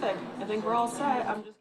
I think we're all set. I'm just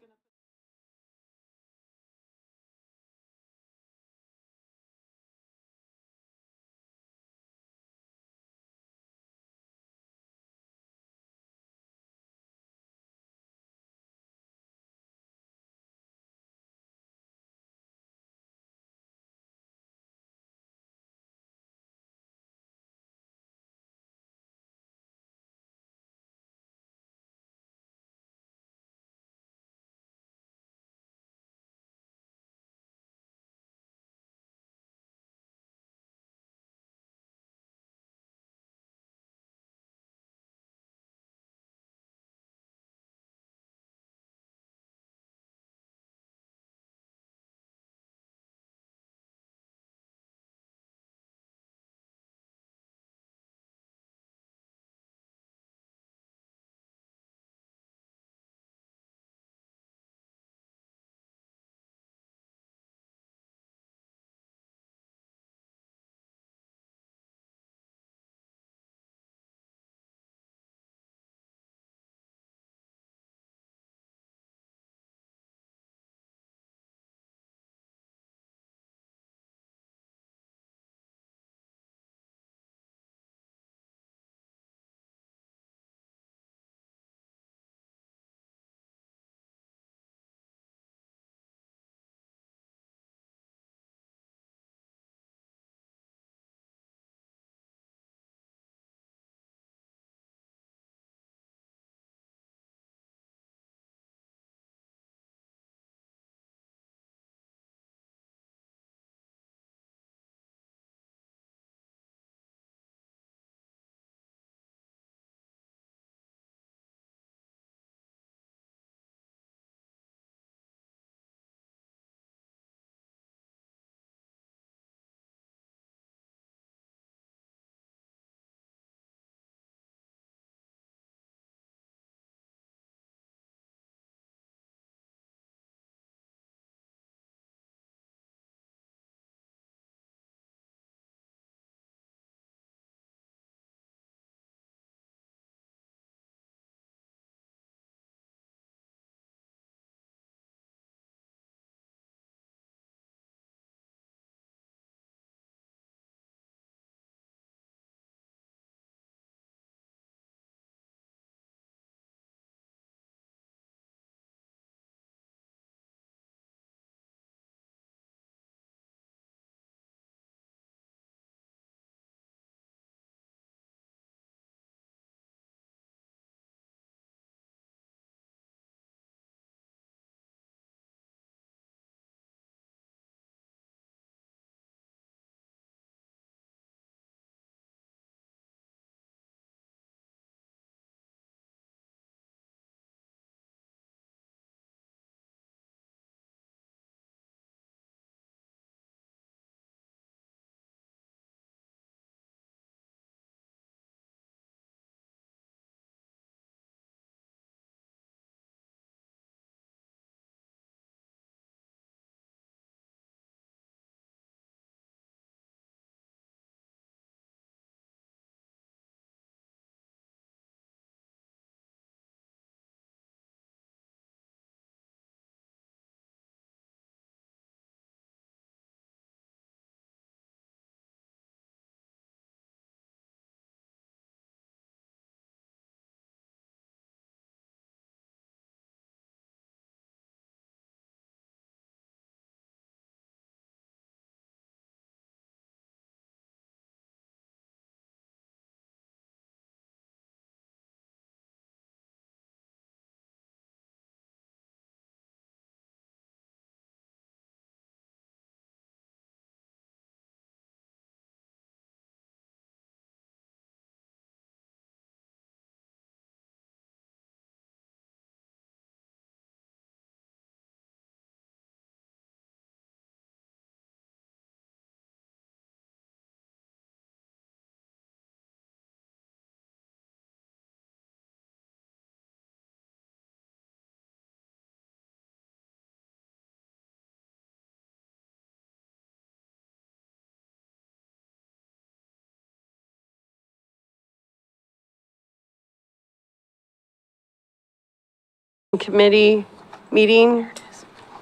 Committee meeting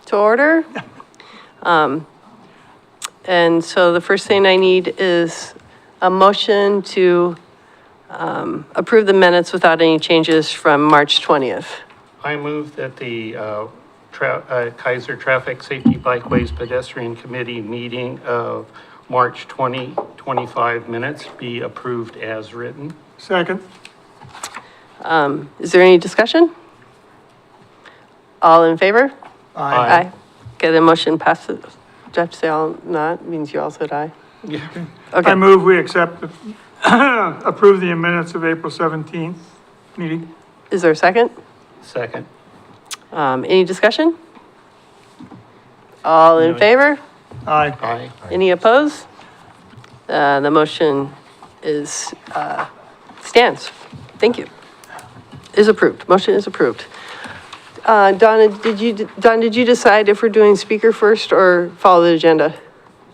to order. And so the first thing I need is a motion to approve the minutes without any changes from March 20th. I move that the Kaiser Traffic Safety Bikeways Pedestrian Committee meeting of March 2025 minutes be approved as written. Second. Is there any discussion? All in favor? Aye. Okay, the motion passes. Do I have to say all not? Means you all said aye? Yeah. Okay. I move we approve the minutes of April 17th meeting. Is there a second? Second. Any discussion? All in No. favor? Aye. Aye. Any opposed? The motion is, stands. Thank you. Is approved. Motion is approved. Donna, did you decide if we're doing speaker first or follow the agenda?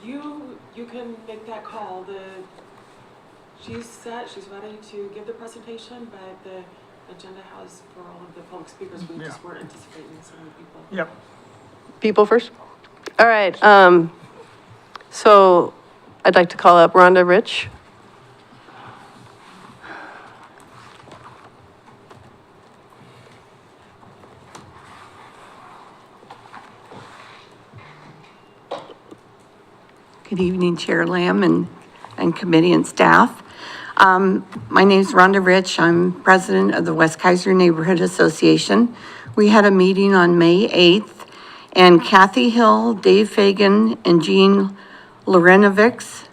You can make that call. She's set, she's ready to give the presentation, but the agenda has for all of the public speakers, we just weren't anticipating so many people. Yep. People first? All right, so I'd like to call up Rhonda Rich. Good evening, Chair Lamb and committee and staff. My name is Rhonda Rich. I'm president of the West Kaiser Neighborhood Association. We had a meeting on May 8th, and Kathy Hill, Dave Fagan, and Jean Lorenovics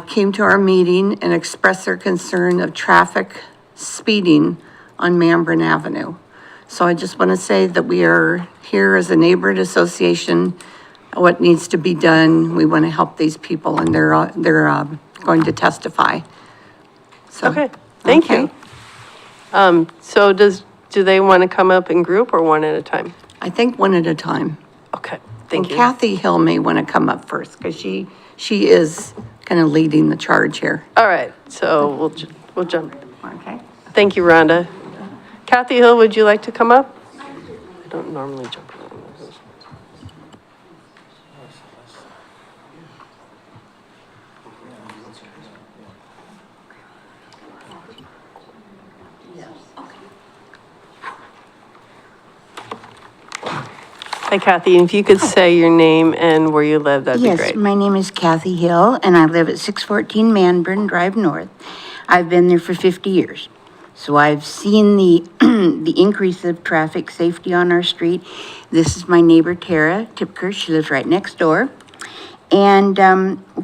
came to our meeting and expressed their concern of traffic speeding on Manbrin Avenue. So I just want to say that we are here as a neighborhood association. What needs to be done, we want to help these people, and they're going to testify. So, Okay, thank you. So do they want to come up in group or one at a time? I think one at a time. Okay, thank you. And Kathy Hill may want to come up first, because she is kind of leading the charge here. All right, so we'll jump. Okay. Thank you, Rhonda. Kathy Hill, would you like to come up? I don't normally jump around. Hi, Kathy, and if you could say your name and where you live, that'd be Yes, great. my name is Kathy Hill, and I live at 614 Manbrin Drive North. I've been there for 50 years. So I've seen the, the increase of traffic safety on our street. This is my neighbor, Tara Tipker. She lives right next door. And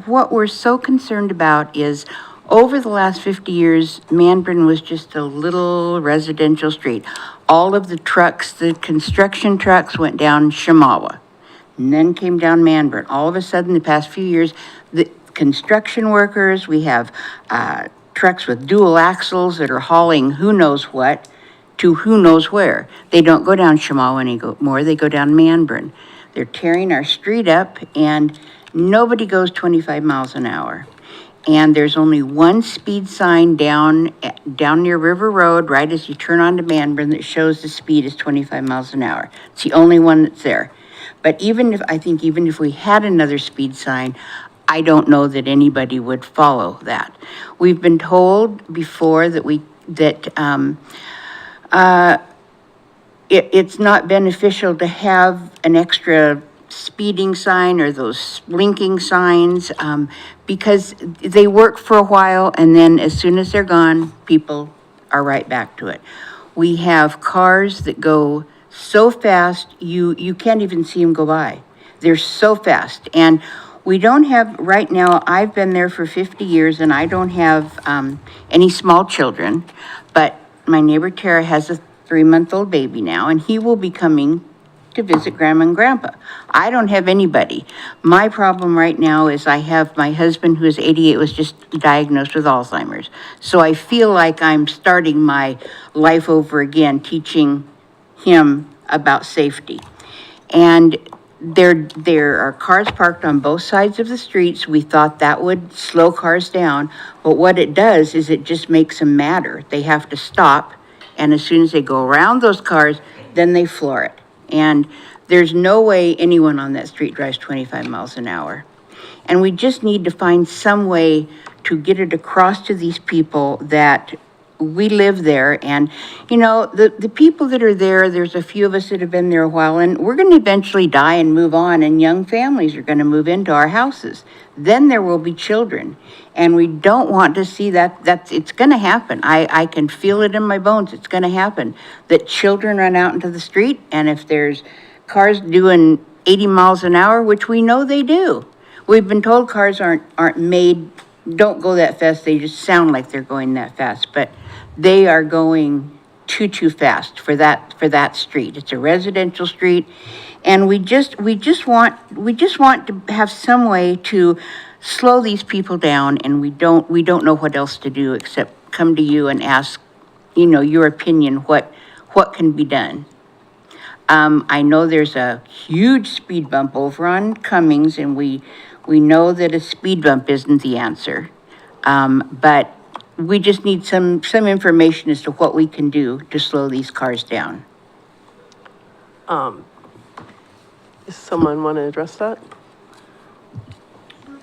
what we're so concerned about is, over the last 50 years, Manbrin was just a little residential street. All of the trucks, the construction trucks went down Shamawa and then came down Manbrin. All of a sudden, the past few years, the construction workers, we have trucks with dual axles that are hauling who knows what to who knows where. They don't go down Shamawa anymore, they go down Manbrin. They're tearing our street up, and nobody goes 25 miles an hour. And there's only one speed sign down near River Road, right as you turn onto Manbrin, that shows the speed is 25 miles an hour. It's the only one that's there. But even if we had another speed sign, I don't know that anybody would follow that. We've been told before that it's not beneficial to have an extra speeding sign or those blinking signs, because they work for a while, and then as soon as they're gone, people are right back to it. We have cars that go so fast, you can't even see them go by. They're so fast. And we don't have, right now, I've been there for 50 years, and I don't have any small children, but my neighbor Tara has a 3-month-old baby now, and he will be coming to visit Grandma and Grandpa. I don't have anybody. My problem right now is I have my husband, who is 88, was just diagnosed with Alzheimer's. So I feel like I'm starting my life over again, teaching him about safety. And there are cars parked on both sides of the streets. We thought that would slow cars down, but what it does is it just makes them madder. They have to stop And as soon as they go around those cars, then they floor it. And there's no way anyone on that street drives 25 miles an hour. And we just need to find some way to get it across to these people that we live there. And, you know, the people that are there, there's a few of us that have been there a while, and we're going to eventually die and move on, and young families are going to move into our houses. Then there will be children. And we don't want to see that. It's going to happen. I can feel it in my bones. It's going to happen. That children run out into the street, and if there's cars doing 80 miles an hour, which we know they do. We've been told cars aren't made, don't go that fast. They just sound like they're going that fast, but they are going too fast for that street. It's a residential street, and we just want to have some way to slow these people down, and we don't know what else to do except come to you and ask, you know, your opinion, what can be done. I know there's a huge speed bump over on Cummings, and we know that a speed bump isn't the answer. But we just need some information as to what we can do to slow these cars down. Does someone want to address that?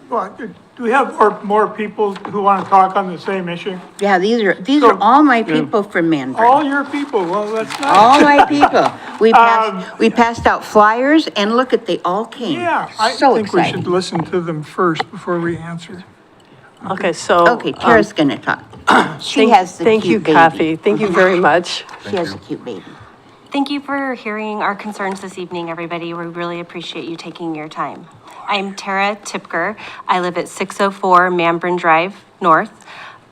Well, do we have more people who want to talk on the same issue? Yeah, these are all my people from Mandarin. All your people, well, that's nice. All my people. We passed out flyers, and look they all came. Yeah, I So think we exciting. should listen to them first before we answer. Okay, so. Okay, Tara's gonna talk. She has the Thank you, cute baby. Kathy. Thank you very much. She has a cute baby. Thank you for hearing our concerns this evening, everybody. We really appreciate you taking your time. I'm Tara Tipker. I live at 604 Manbrin Drive North.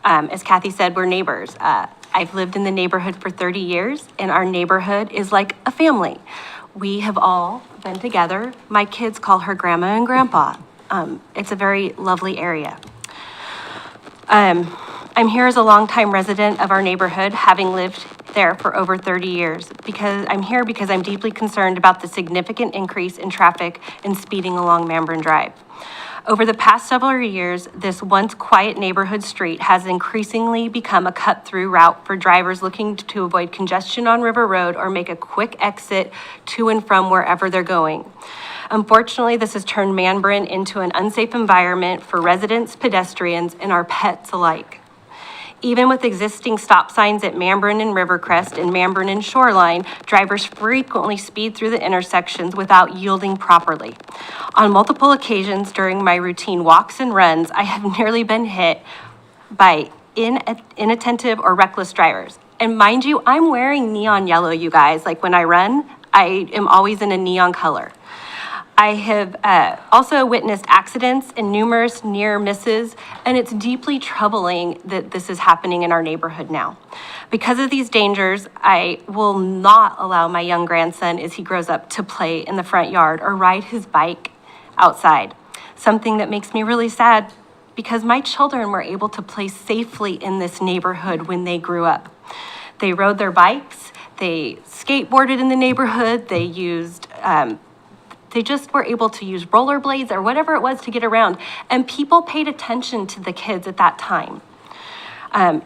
As Kathy said, we're neighbors. I've lived in the neighborhood for 30 years, and our neighborhood is like a family. We have all been together. My kids call her grandma and grandpa. It's a very lovely area. I'm here as a longtime resident of our neighborhood, having lived there for over 30 years. I'm here because I'm deeply concerned about the significant increase in traffic and speeding along Manbrin Drive. Over the past several years, this once quiet neighborhood street has increasingly become a cut-through route for drivers looking to avoid congestion on River Road or make a quick exit to and from wherever they're going. Unfortunately, this has turned Manbrin into an unsafe environment for residents, pedestrians, and our pets alike. Even with existing stop signs at Manbrin and Rivercrest and Manbrin and Shoreline, drivers frequently speed through the intersections without yielding properly. On multiple occasions during my routine walks and runs, I have nearly been hit by inattentive or reckless drivers. And mind you, I'm wearing neon yellow, you guys. Like when I run, I am always in a neon color. I have also witnessed accidents and numerous near misses, and it's deeply troubling that this is happening in our neighborhood now. Because of these dangers, I will not allow my young grandson, as he grows up, to play in the front yard or ride his bike outside. Something that makes me really sad, because my children were able to play safely in this neighborhood when they grew up. They rode their bikes, they skateboarded in the neighborhood, they just were able to use rollerblades or whatever it was to get around. And people paid attention to the kids at that time.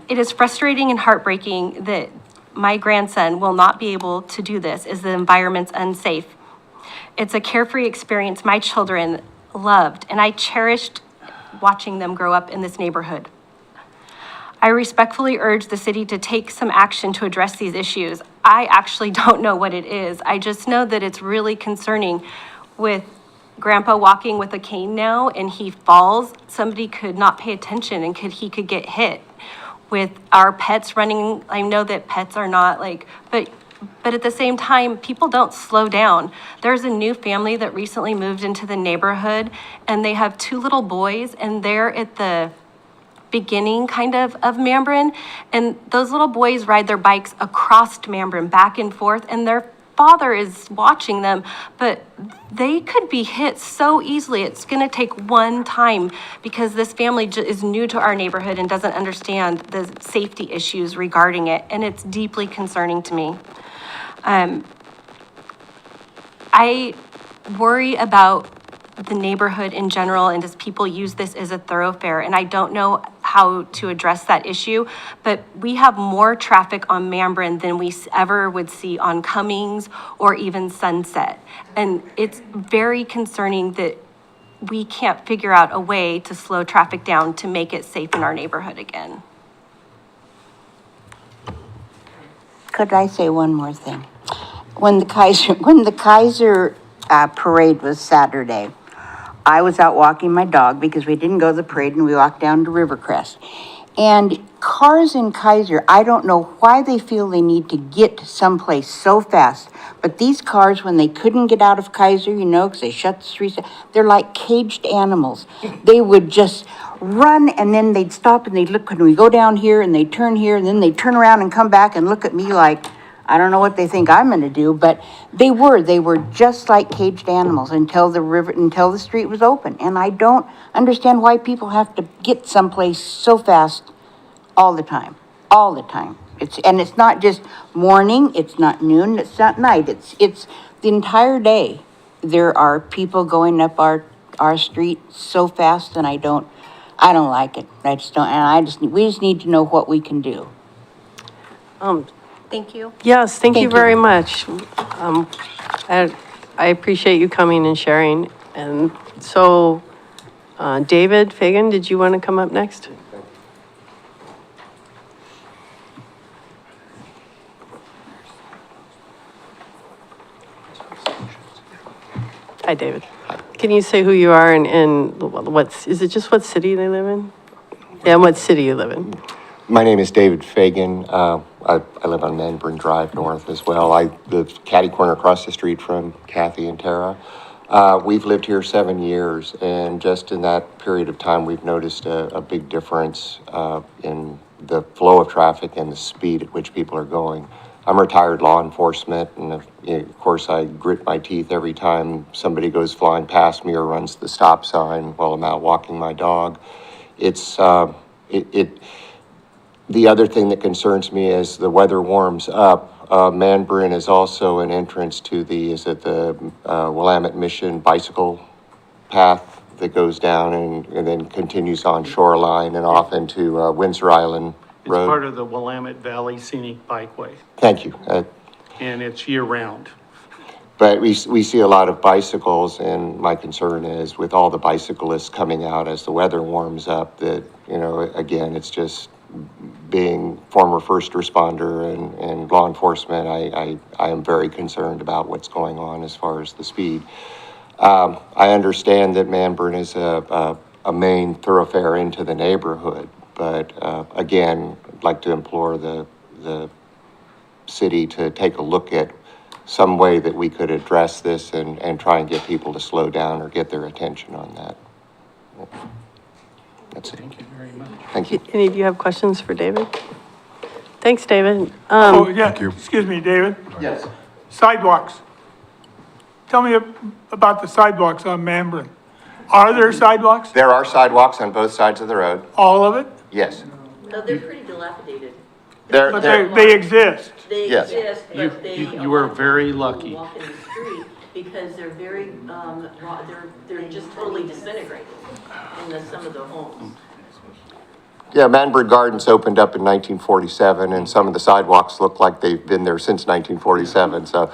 It is frustrating and heartbreaking that my grandson will not be able to do this as the environment's unsafe. It's a carefree experience my children loved, and I cherished watching them grow up in this neighborhood. I respectfully urge the city to take some action to address these issues. I actually don't know what it is. I just know that it's really concerning. With Grandpa walking with a cane now and he falls, somebody could not pay attention and he could get hit. With our pets running, I know that pets are not but at the same time, people don't slow down. There's a new family that recently moved into the neighborhood, and they have 2 little boys, and they're at the beginning kind of Manbrin, and those little boys ride their bikes across Manbrin back and forth, and their father is watching them, but they could be hit so easily. It's going to take one time because this family is new to our neighborhood and doesn't understand the safety issues regarding it, and it's deeply concerning to me. I worry about the neighborhood in general, and as people use this as a thoroughfare, and I don't know how how to address that issue. But we have more traffic on Manbrin than we ever would see on Cummings or even Sunset. And it's very concerning that we can't figure out a way to slow traffic down to make it safe in our neighborhood again. Could I say one more thing? When the Kaiser parade was Saturday, I was out walking my dog because we didn't go to the parade and we walked down to Rivercrest. And cars in Kaiser, I don't know why they feel they need to get someplace so fast. But these cars, when they couldn't get out of Kaiser, because they shut the streets, they're like caged animals. They would just run and then they'd stop and they'd look, and we go down here and they'd turn here and then they'd turn around and come back and look at me like, I don't know what they think I'm gonna do, but they were just like caged animals until the street was open. And I don't understand why people have to get someplace so fast all the time. It's not just morning, it's not noon, it's not night, it's the entire day. There are people going up our street so fast and I don't like it. We just need to know what we can do. Thank you. Yes, thank you Thank you. very much. I appreciate you coming and sharing. And so, David Fagan, did you want to come up next? Hi, David. Can you say who you are and what city they live in? Yeah, and what city you live in? My name is David Fagan. I live on Manbrin Drive North as well. I live catty corner across the street from Kathy and Tara. We've lived here 7 years, and just in that period of time, we've noticed a big difference in the flow of traffic and the speed at which people are going. I'm retired law enforcement, and of course, I grit my teeth every time somebody goes flying past me or runs the stop sign while I'm out walking my dog. The other thing that concerns me is the weather warms up. Manbrin is also an entrance to the Willamette Mission bicycle path that goes down and then continues on Shoreline and off into Windsor Island It's Road. part of the Willamette Valley Scenic Bikeway, Thank you. and it's year-round. But we see a lot of bicycles, and my concern is with all the bicyclists coming out as the weather warms up that, again, it's just being former first responder and law enforcement, I am very concerned about what's going on as far as the speed. I understand that Manbrin is a main thoroughfare into the neighborhood, but again, I'd like to implore the city to take a look at some way that we could address this and try and get people to slow down or get their attention on that. That's it. Thank you very much. Thank you. Any of you have questions for David? Thanks, David. Excuse me, David. Yes. Sidewalks. Tell me about the sidewalks on Manbrin. Are there sidewalks? There are sidewalks on both sides of the road. All of it? Yes. No, they're pretty dilapidated. But they exist. They Yes. exist, You- but they. you were very lucky. Walk in the street because they're very, they're just totally disintegrated in some of the homes. Yeah, Manbrin Gardens opened up in 1947, and some of the sidewalks look like they've been there since 1947. So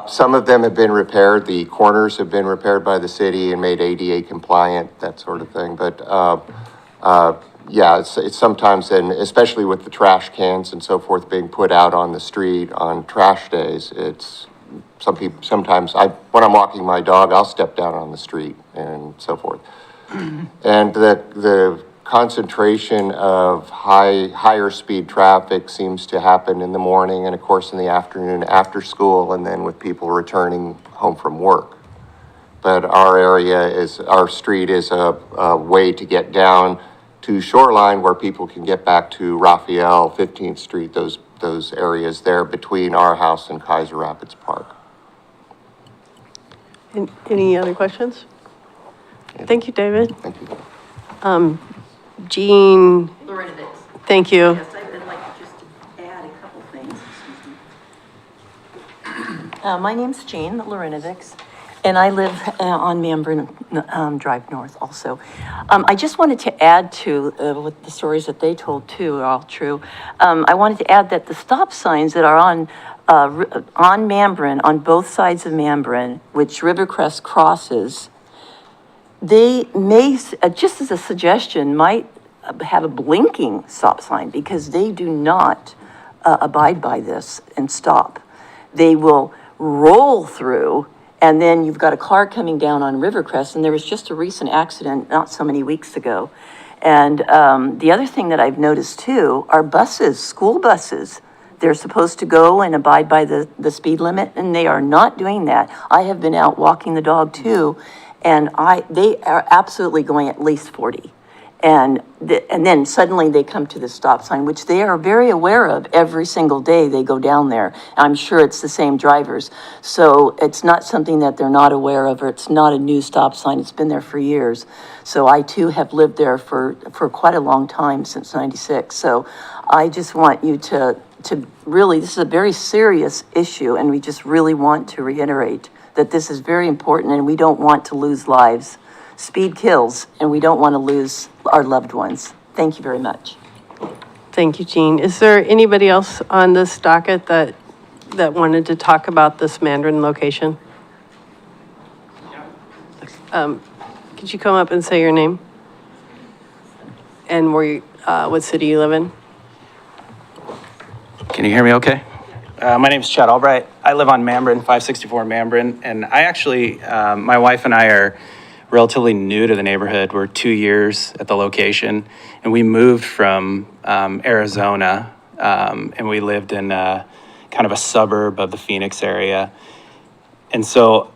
some of them have been repaired. The corners have been repaired by the city and made ADA compliant, that sort of thing. But yeah, it's sometimes, and especially with the trash cans and so forth being put out on the street on trash days, it's sometimes when I'm walking my dog, I'll step down on the street and so forth. And the concentration of higher speed traffic seems to happen in the morning and of course in the afternoon after school and then with people returning home from work. But our street is a way to get down to Shoreline where people can get back to Raphael, 15th Street, those areas there between our house and Kaiser Rapids Park. Any other questions? Thank you, David. Thank you. Jean, Lorena Bix. thank you. Yes, I'd like just to add a couple things, excuse me. My name's Jean Lorena Bix, And I live on Manbrin Drive North also. I just wanted to add to what the stories that they told too are all true. I wanted to add that the stop signs that are on Manbrin, on both sides of Manbrin, which Rivercrest crosses, they may, just as a suggestion, might have a blinking stop sign because they do not abide by this and stop. They will roll through, and then you've got a car coming down on Rivercrest, and there was just a recent accident not so many weeks ago. And the other thing that I've noticed too are buses, school buses. They're supposed to go and abide by the speed limit, and they are not doing that. I have been out walking the dog too, and they are absolutely going at least 40. And then suddenly they come to the stop sign, which they are very aware of every single day they go down there. I'm sure it's the same drivers. So it's not something that they're not aware of, or it's not a new stop sign. It's been there for years. So I too have lived there for quite a long time, since '96. So I just want you to really, this is a very serious issue, and we just really want to reiterate that this is very important, and we don't want to lose lives. Speed kills, and we don't want to lose our loved ones. Thank you very much. Thank you, Jean. Is there anybody else on this docket that wanted to talk about this Mandarin location? Could you come up and say your name? And what city you live in? Can you hear me okay? My name's Chad Albright. I live on Manbrin, 564 Manbrin, and I actually, my wife and I are relatively new to the neighborhood. We're 2 years at the location, and we moved from Arizona, and we lived in kind of a suburb of the Phoenix area. And so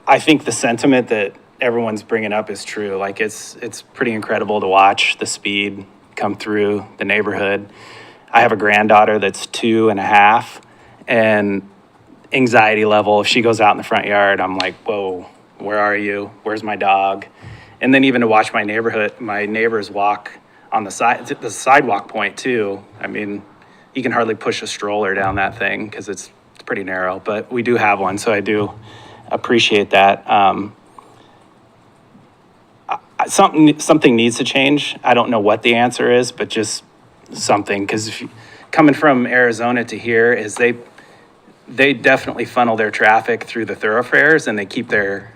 I think the sentiment that everyone's bringing up is true. Like, it's pretty incredible to watch the speed come through the neighborhood. I have a granddaughter that's 2.5, and anxiety level, if she goes out in the front yard, I'm like, whoa, where are you? Where's my dog? And then even to watch my neighbors walk on the sidewalk point too. I mean, you can hardly push a stroller down that thing because it's pretty narrow, but we do have one, so I do appreciate that. Something needs to change. I don't know what the answer is, but just something, because coming from Arizona to here is they definitely funnel their traffic through the thoroughfares, and they keep their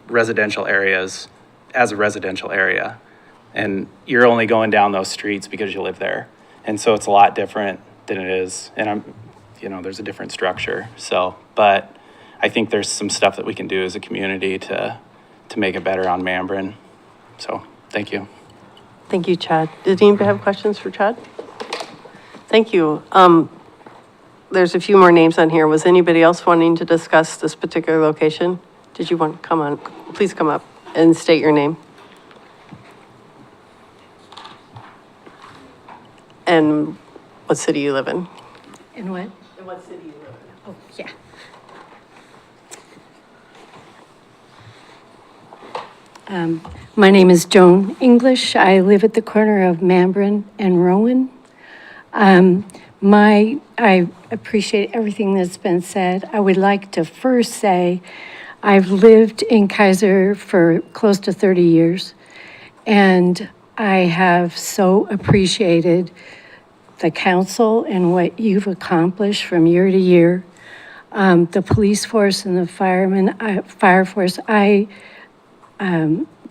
residential areas as a residential area. And you're only going down those streets because you live there. And so it's a lot different than it is. And there's a different structure. So, but I think there's some stuff that we can do as a community to make it better on Manbrin. So, thank you. Thank you, Chad. Did anybody have questions for Chad? Thank you. There's a few more names on here. Was anybody else wanting to discuss this particular location? Did you want to come on? Please come up and state your name. And what city you live in? And what? And what city you live in? Oh, yeah. My name is Joan English. I live at the corner of Manbrin and Rowan. I appreciate everything that's been said. I would like to first say I've lived in Kaiser for close to 30 years, and I have so appreciated the council and what you've accomplished from year to year. The police force and the fire force, I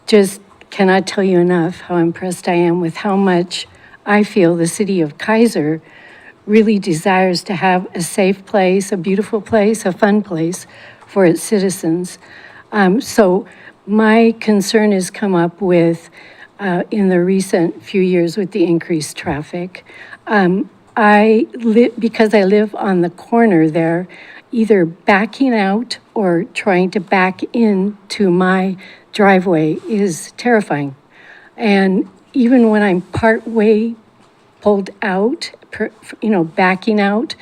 just cannot tell you enough how impressed I am with how much I feel the city of Kaiser really desires to have a safe place, a beautiful place, a fun place for its citizens. So my concern has come up with, in the recent few years with the increased traffic. Because I live on the corner there, either backing out or trying to back into my driveway is terrifying. And even when I'm part way pulled out, backing out,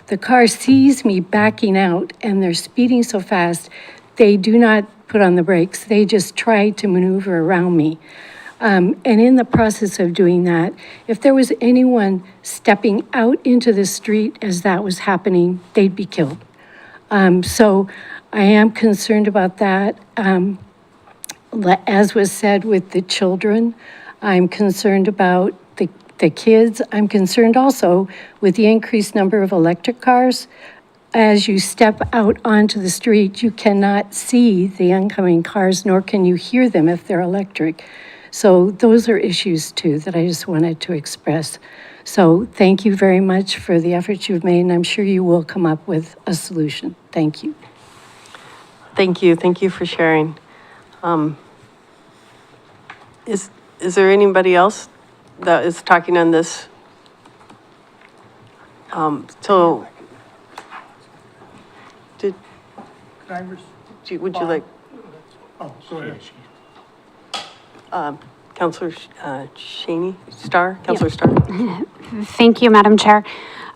the car sees me backing out and they're speeding so fast, they do not put on the brakes. They just try to maneuver around me. And in the process of doing that, if there was anyone stepping out into the street as that was happening, they'd be killed. So I am concerned about that. As was said with the children, I'm concerned about the kids. I'm concerned also with the increased number of electric cars. As you step out onto the street, you cannot see the oncoming cars, nor can you hear them if they're electric. So those are issues too that I just wanted to express. So thank you very much for the efforts you've made, and I'm sure you will come up with a solution. Thank you. Thank you. Thank you for sharing. Is there anybody else that is talking on this? So, would you like, Oh, go ahead. Counselor Shaney, Starr, Counselor Starr? Thank you, Madam Chair.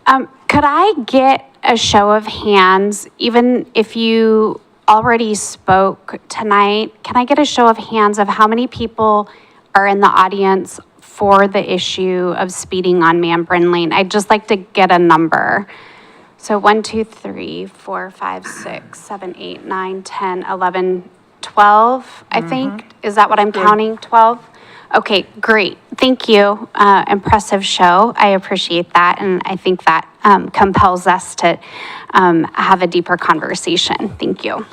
Could I get a show of hands, even if you already spoke tonight, can I get a show of hands of how many people are in the audience for the issue of speeding on Manbrin Lane? I'd just like to get a number. So 1, 2, 3, 4, 5, 6, 7, 8, 9, 10, 11, 12, I think. Is that what I'm counting? 12? Okay, great. Thank you. Impressive show. I appreciate that. And I think that compels us to have a deeper conversation. Thank you.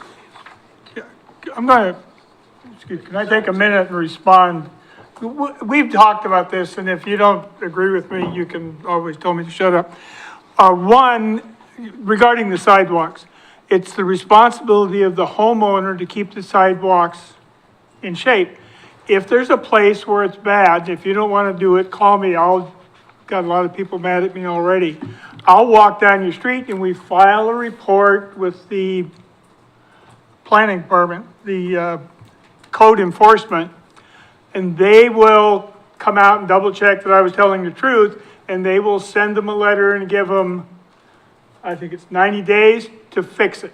I'm going to, can I take a minute and respond? We've talked about this, and if you don't agree with me, you can always tell me to shut up. One, regarding the sidewalks, it's the responsibility of the homeowner to keep the sidewalks in shape. If there's a place where it's bad, if you don't want to do it, call me. Got a lot of people mad at me already. I'll walk down your street and we file a report with the planning department, the code enforcement, and they will come out and double check that I was telling the truth, and they will send them a letter and give them, I think it's 90 days to fix it.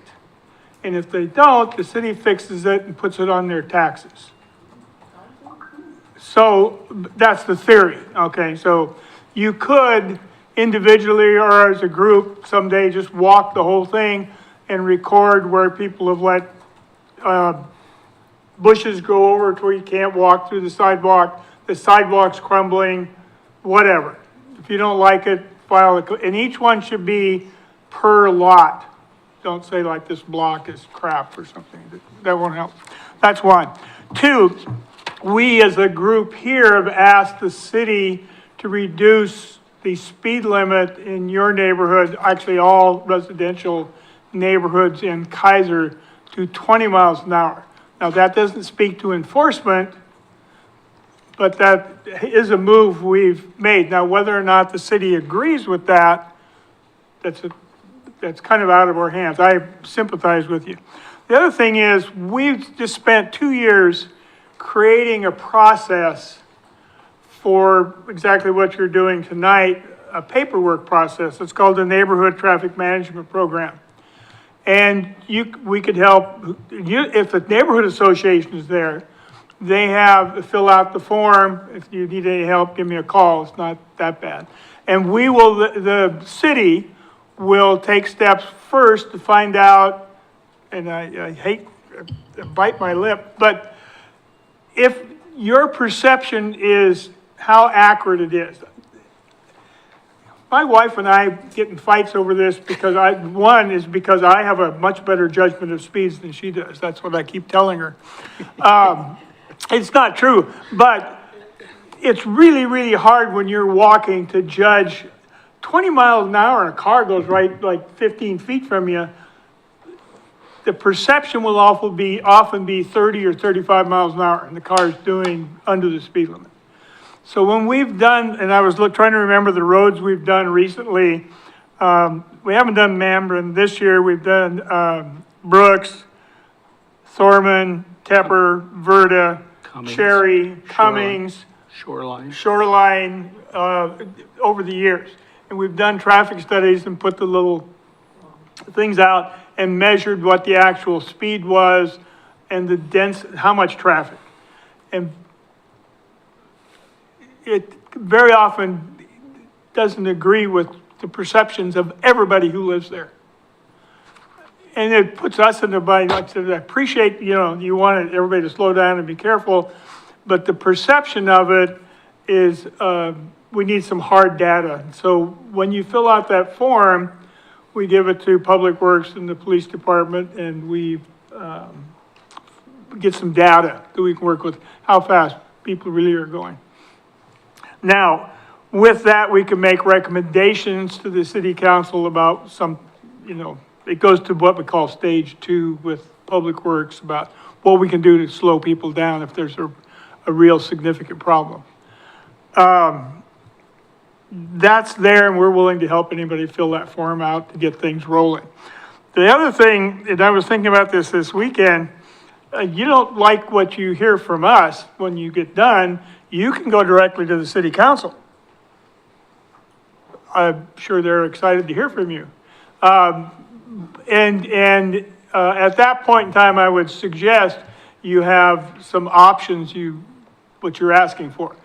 And if they don't, the city fixes it and puts it on their taxes. So that's the theory, okay? So you could individually or as a group someday just walk the whole thing and record where people have let bushes grow over to where you can't walk through the sidewalk's crumbling, whatever. If you don't like it, file it, and each one should be per lot. Don't say like this block is crap or something. That won't help. That's one. Two, we as a group here have asked the city to reduce the speed limit in your neighborhood, actually all residential neighborhoods in Kaiser, to 20 miles an hour. Now that doesn't speak to enforcement, but that is a move we've made. Now, whether or not the city agrees with that, that's kind of out of our hands. I sympathize with you. The other thing is we've just spent 2 years creating a process for exactly what you're doing tonight, a paperwork process. It's called the Neighborhood Traffic Management Program. And we could help you, if the neighborhood association is there, they have, fill out the form. If you need any help, give me a call. It's not that bad. And we will, the city will take steps first to find out, and I hate to bite my lip, but if your perception is how accurate it is. My wife and I get in fights over this because one is because I have a much better judgment of speeds than she does. That's what I keep telling her. It's not true, but it's really, really hard when you're walking to judge 20 miles an hour and a car goes right like 15 feet from you. The perception will often be 30 or 35 miles an hour and the car is doing under the speed limit. So when we've done, and I was trying to remember the roads we've done recently, we haven't done Manbrin this year. We've done Brooks, Thorman, Tepper, Verda, Cummings, Cherry, Cummings, Shoreline over the years. And we've done traffic studies and put the little things out and measured what the actual speed was and the how much traffic. And it very often doesn't agree with the perceptions of everybody who lives there. and it puts us in the bind. Like I said, I appreciate, you want everybody to slow down and be careful, but the perception of it is, we need some hard data. So when you fill out that form, we give it to Public Works and the Police Department, and we, get some data that we can work with, how fast people really are going. Now, with that, we can make recommendations to the city council about some, it goes to what we call stage 2 with Public Works about what we can do to slow people down if there's a real significant problem. That's there, and we're willing to help anybody fill that form out to get things rolling. The other thing, and I was thinking about this weekend, you don't like what you hear from us when you get done, you can go directly to the city council. I'm sure they're excited to hear from you. At that point in time, I would suggest you have some options, what you're asking for.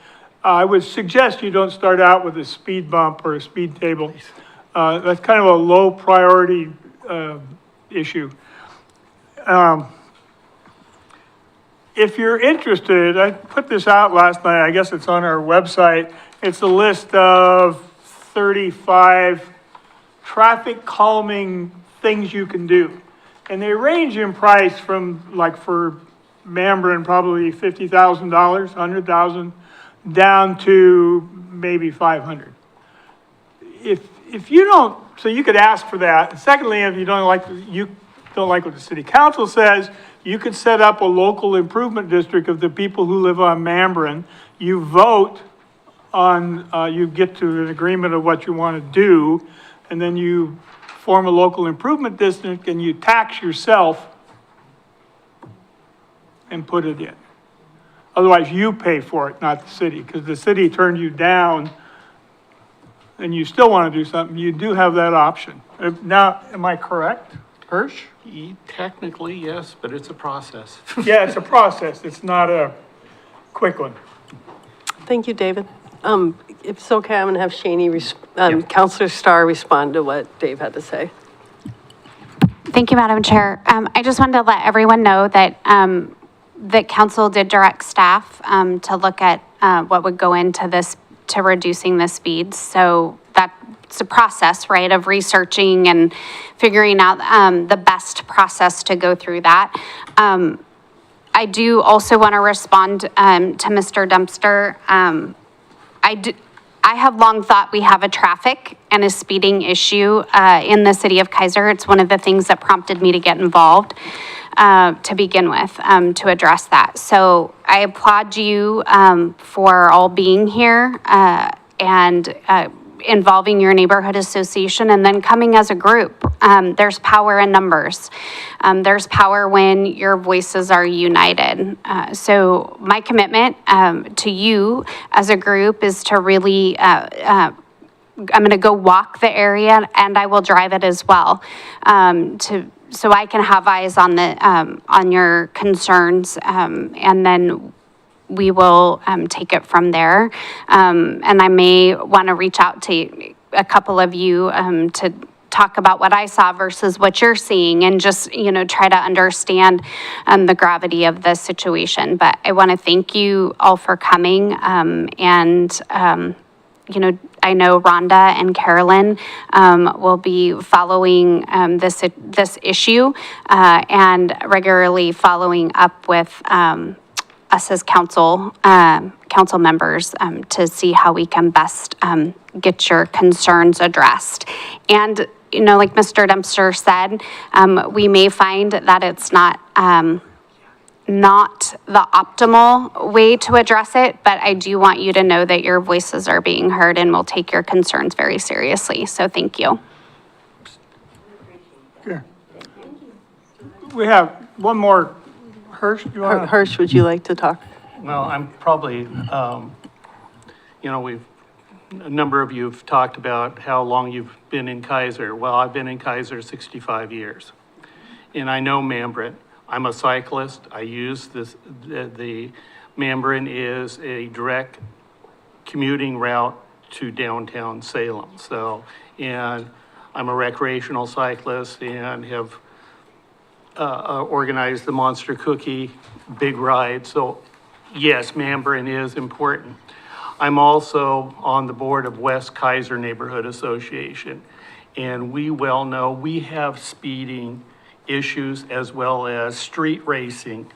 I would suggest you don't start out with a speed bump or a speed table. That's kind of a low priority issue. If you're interested, I put this out last night, I guess it's on our website. It's a list of 35 traffic calming things you can do. And they range in price from, like for Mandarin, probably $50,000, $100,000, down to maybe 500. If you don't, so you could ask for that. Secondly, if you don't like what the city council says, you could set up a local improvement district of the people who live on Mandarin. You vote on, you get to an agreement of what you want to do, and then you form a local improvement district and you tax yourself and put it in. Otherwise, you pay for it, not the city, because the city turned you down and you still want to do something, you do have that option. Now, am I correct, Hirsch? Technically, yes, but it's a process. Yeah, it's a process. It's not a quick one. Thank you, David. If it's okay, I'm going to have Shani, Counselor Starr respond to what Dave had to say. Thank you, Madam Chair. I just wanted to let everyone know that that council did direct staff to look at what would go into this, to reducing the speeds. So that's a process, right, of researching and figuring out the best process to go through that. I do also want to respond to Mr. Dempster. I have long thought we have a traffic and a speeding issue in the city of Kaiser. It's one of the things that prompted me to get involved to begin with, to address that. So I applaud you for all being here and involving your neighborhood association and then coming as a group. There's power in numbers. There's power when your voices are united. So my commitment to you as a group is to really, I'm going to go walk the area and I will drive it as well, so I can have eyes on on your concerns, and then we will take it from there. And I may want to reach out to a couple of you to talk about what I saw versus what you're seeing, and just, try to understand the gravity of the situation. But I want to thank you all for coming, and I know Rhonda and Carolyn will be following this issue and regularly following up with us as council members to see how we can best get your concerns addressed. And, like Mr. Dempster said, we may find that it's not the optimal way to address it, but I do want you to know that your voices are being heard and we'll take your concerns very seriously. So thank you. Sure. We have one more. Hirsch, Hirsch, would you like to talk? Well, I'm probably, a number of you have talked about how long you've been in Kaiser. Well, I've been in Kaiser 65 years, and I know Mandarin. I'm a cyclist. I use the Mandarin is a direct commuting route to downtown Salem. So, and I'm a recreational cyclist and have organized the Monster Cookie Big Ride. So yes, Manbrin is important. I'm also on the board of West Kaiser Neighborhood Association. And we well know we have speeding issues as well as street racing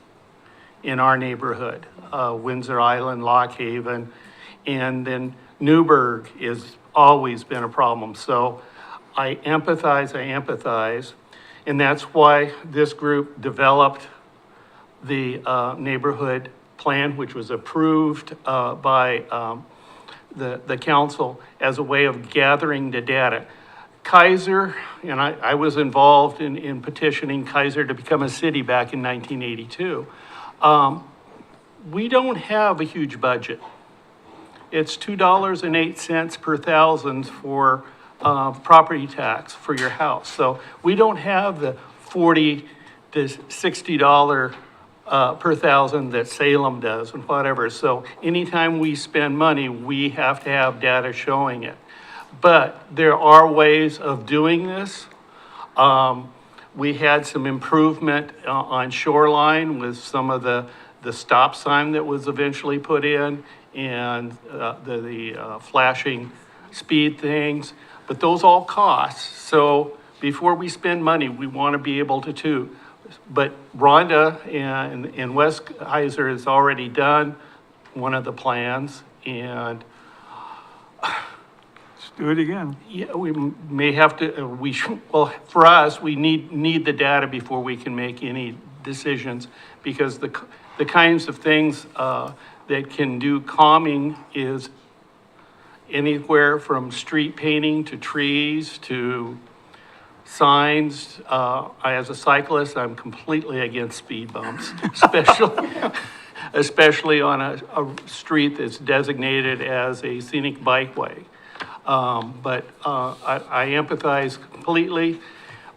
in our neighborhood. Windsor Island, Lock Haven, and then Newburgh has always been a problem. So I empathize. And that's why this group developed the neighborhood plan, which was approved by the council as a way of gathering the data. Kaiser, and I was involved in petitioning Kaiser to become a city back in 1982. We don't have a huge budget. It's $2.08 per thousand for property tax for your house. So we don't have the $40 to $60 per thousand that Salem does and whatever. So anytime we spend money, we have to have data showing it. But there are ways of doing this. We had some improvement on Shoreline with some of the stop sign that was eventually put in and the flashing speed things, but those all cost. So before we spend money, we want to be able to. But Rhonda and West Kaiser has already done one of the plans, and Let's do it again. yeah, we may have to, well, for us, we need the data before we can make any decisions, because the kinds of things that can do calming is anywhere from street painting to trees to signs. As a cyclist, I'm completely against speed bumps, especially on a street that's designated as a scenic bikeway. But I empathize completely.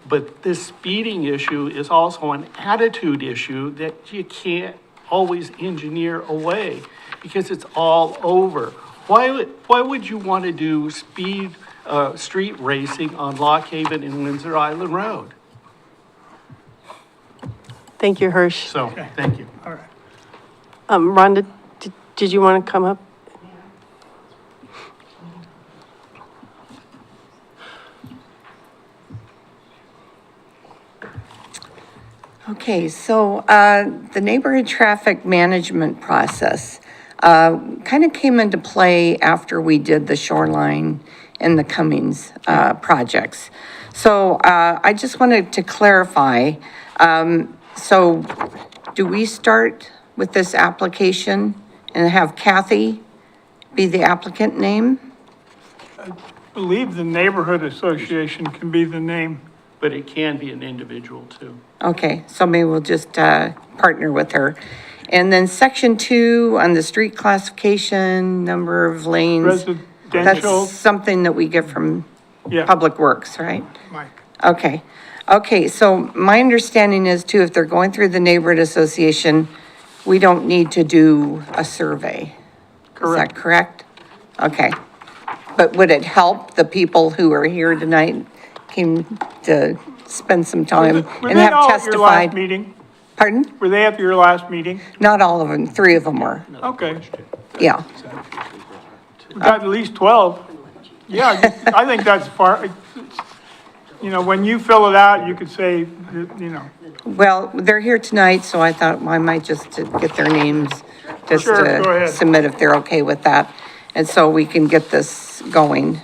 But this speeding issue is also an attitude issue that you can't always engineer away because it's all over. Why would you want to do street racing on Lock Haven and Windsor Island Road? Thank you, Hirsch. So, thank you. All right. Rhonda, did you want to come up? Okay, so the neighborhood traffic management process kind of came into play after we did the Shoreline and the Cummings projects. So I just wanted to clarify, so do we start with this application and have Kathy be the applicant name? I believe the neighborhood association can be the name. But it can be an individual too. Okay, so maybe we'll just partner with her. And then section 2 on the street classification, number of lanes. Residential. That's something that we get from Yeah. Public Works, right? Mike. Okay, so my understanding is too, if they're going through the neighborhood association, we don't need to do a survey. Is that correct? Okay. But would it help the people who are here tonight came to spend some time Were and they have all at your last testified? meeting? Pardon? Were they at your last meeting? Not all of them, 3 of them were, Okay. yeah. We got at least 12. Yeah, I think that's far, you know, when you fill it out, you could say, you know. Well, they're here tonight, so I thought I might just to get their names, just Sure, go to ahead. submit if they're okay with that. And so we can get this going.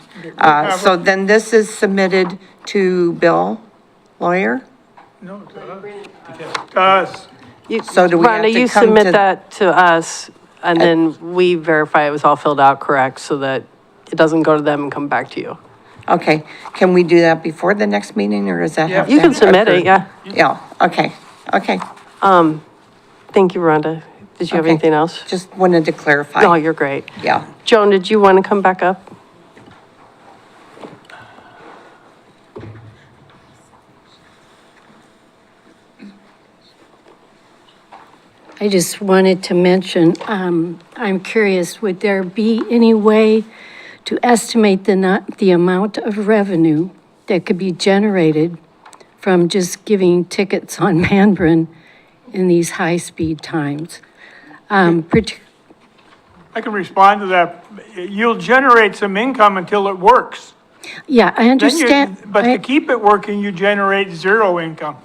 So then this is submitted to Bill, lawyer? No, to us. So do we have Rhonda, to you come submit to- that to us, and then we verify it was all filled out correct, so that it doesn't go to them and come back to you. Okay, can we do that before the next meeting, or does that have to? You can submit it, yeah. Yeah, okay. Thank you, Rhonda. Did you have Okay. anything else? Just wanted to clarify. No, you're great. Yeah. Joan, did you want to come back up? I just wanted to mention, I'm curious, would there be any way to estimate the amount of revenue that could be generated from just giving tickets on Mandarin in these high-speed times. I can respond to that. You'll generate some income until it works. Yeah, I Then understand. but to keep it working, you generate zero income.